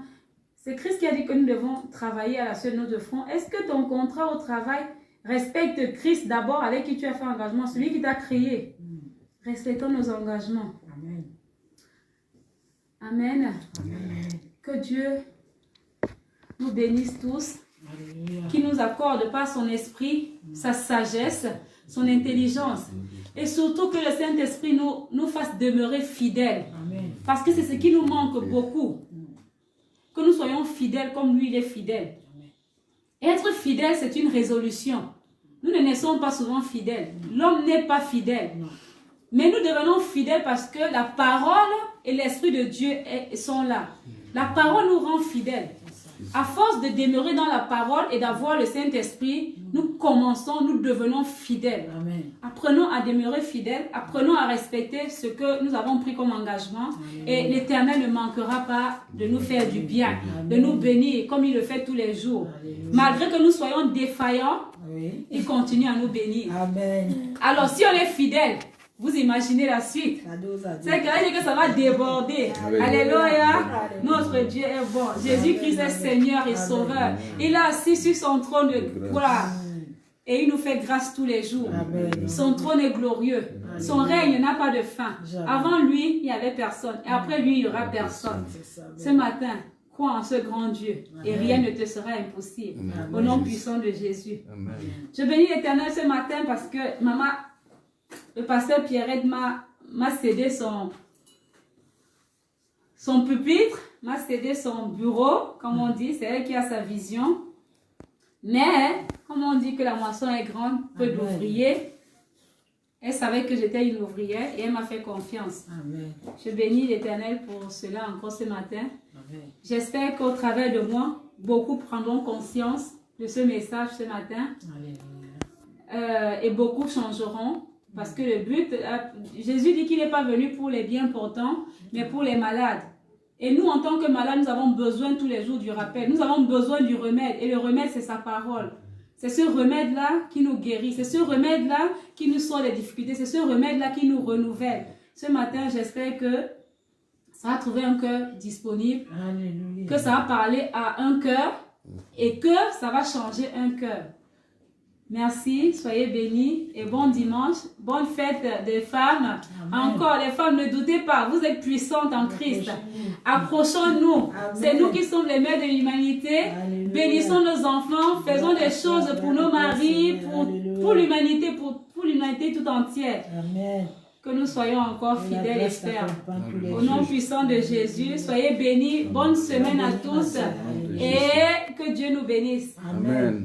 C'est Christ qui a dit que nous devons travailler à la seule note de front. Est-ce que ton contrat au travail respecte Christ d'abord avec qui tu as fait engagement, celui qui t'a créé? Respectons nos engagements. Amen. Amen. Amen. Que Dieu nous bénisse tous, Alléluia. qui nous accorde par son esprit, sa sagesse, son intelligence. Et surtout que le Saint-Esprit nous fasse demeurer fidèles. Amen. Parce que c'est ce qui nous manque beaucoup. Que nous soyons fidèles comme lui, il est fidèle. Et être fidèle, c'est une résolution. Nous ne naissons pas souvent fidèles. L'homme n'est pas fidèle. Non. Mais nous devenons fidèles parce que la parole et l'Esprit de Dieu sont là. La parole nous rend fidèles. À force de demeurer dans la parole et d'avoir le Saint-Esprit, nous devenons fidèles. Amen. Apprenons à demeurer fidèles, apprenons à respecter ce que nous avons pris comme engagement. Et l'Éternel ne manquera pas de nous faire du bien, de nous bénir comme il le fait tous les jours. Malgré que nous soyons défaillants, Oui. il continue à nous bénir. Amen. Alors si on est fidèle, vous imaginez la suite. C'est que ça va déborder. Alléluia. Notre Dieu est bon. Jésus-Christ est Seigneur et Sauveur. Il est assis sur son trône de gloire. Et il nous fait grâce tous les jours. Amen. Son trône est glorieux. Son règne n'a pas de fin. Avant lui, il n'y avait personne. Et après lui, il n'y aura personne. Ce matin, crois en ce grand Dieu. Et rien ne te sera impossible. Au nom puissant de Jésus. Amen. Je bénis l'Éternel ce matin parce que le pasteur Pierrette m'a cédé son pupitre, m'a cédé son bureau, comme on dit, c'est elle qui a sa vision. Mais, comme on dit que la moisson est grande, peu d'ouvriers, elle savait que j'étais une ouvrière et elle m'a fait confiance. Amen. Je bénis l'Éternel pour cela encore ce matin. Amen. J'espère qu'au travers de moi, beaucoup prendront conscience de ce message ce matin. Alléluia. Et beaucoup changeront. Parce que le but, Jésus dit qu'il n'est pas venu pour les bien portants, mais pour les malades. Et nous, en tant que malades, nous avons besoin tous les jours du rappel. Nous avons besoin du remède. Et le remède, c'est sa parole. C'est ce remède-là qui nous guérit. C'est ce remède-là qui nous sort des difficultés. C'est ce remède-là qui nous renouvelle. Ce matin, j'espère que ça va trouver un cœur disponible. Alléluia. Que ça va parler à un cœur et que ça va changer un cœur. Merci, soyez bénis et bon dimanche, bonne fête des femmes. Amen. Encore, les femmes, ne doutez pas, vous êtes puissantes en Christ. Approchons-nous. C'est nous qui sommes les mères de l'humanité. Alléluia. Bénissons nos enfants, faisons des choses pour nos maris, pour l'humanité, pour l'humanité tout entière. Amen. Que nous soyons encore Que la fidèles et grâce fermes. t'accompagne tous les Au nom jours. puissant de Jésus, soyez bénis. Bonne semaine à tous et que Dieu nous bénisse. Amen.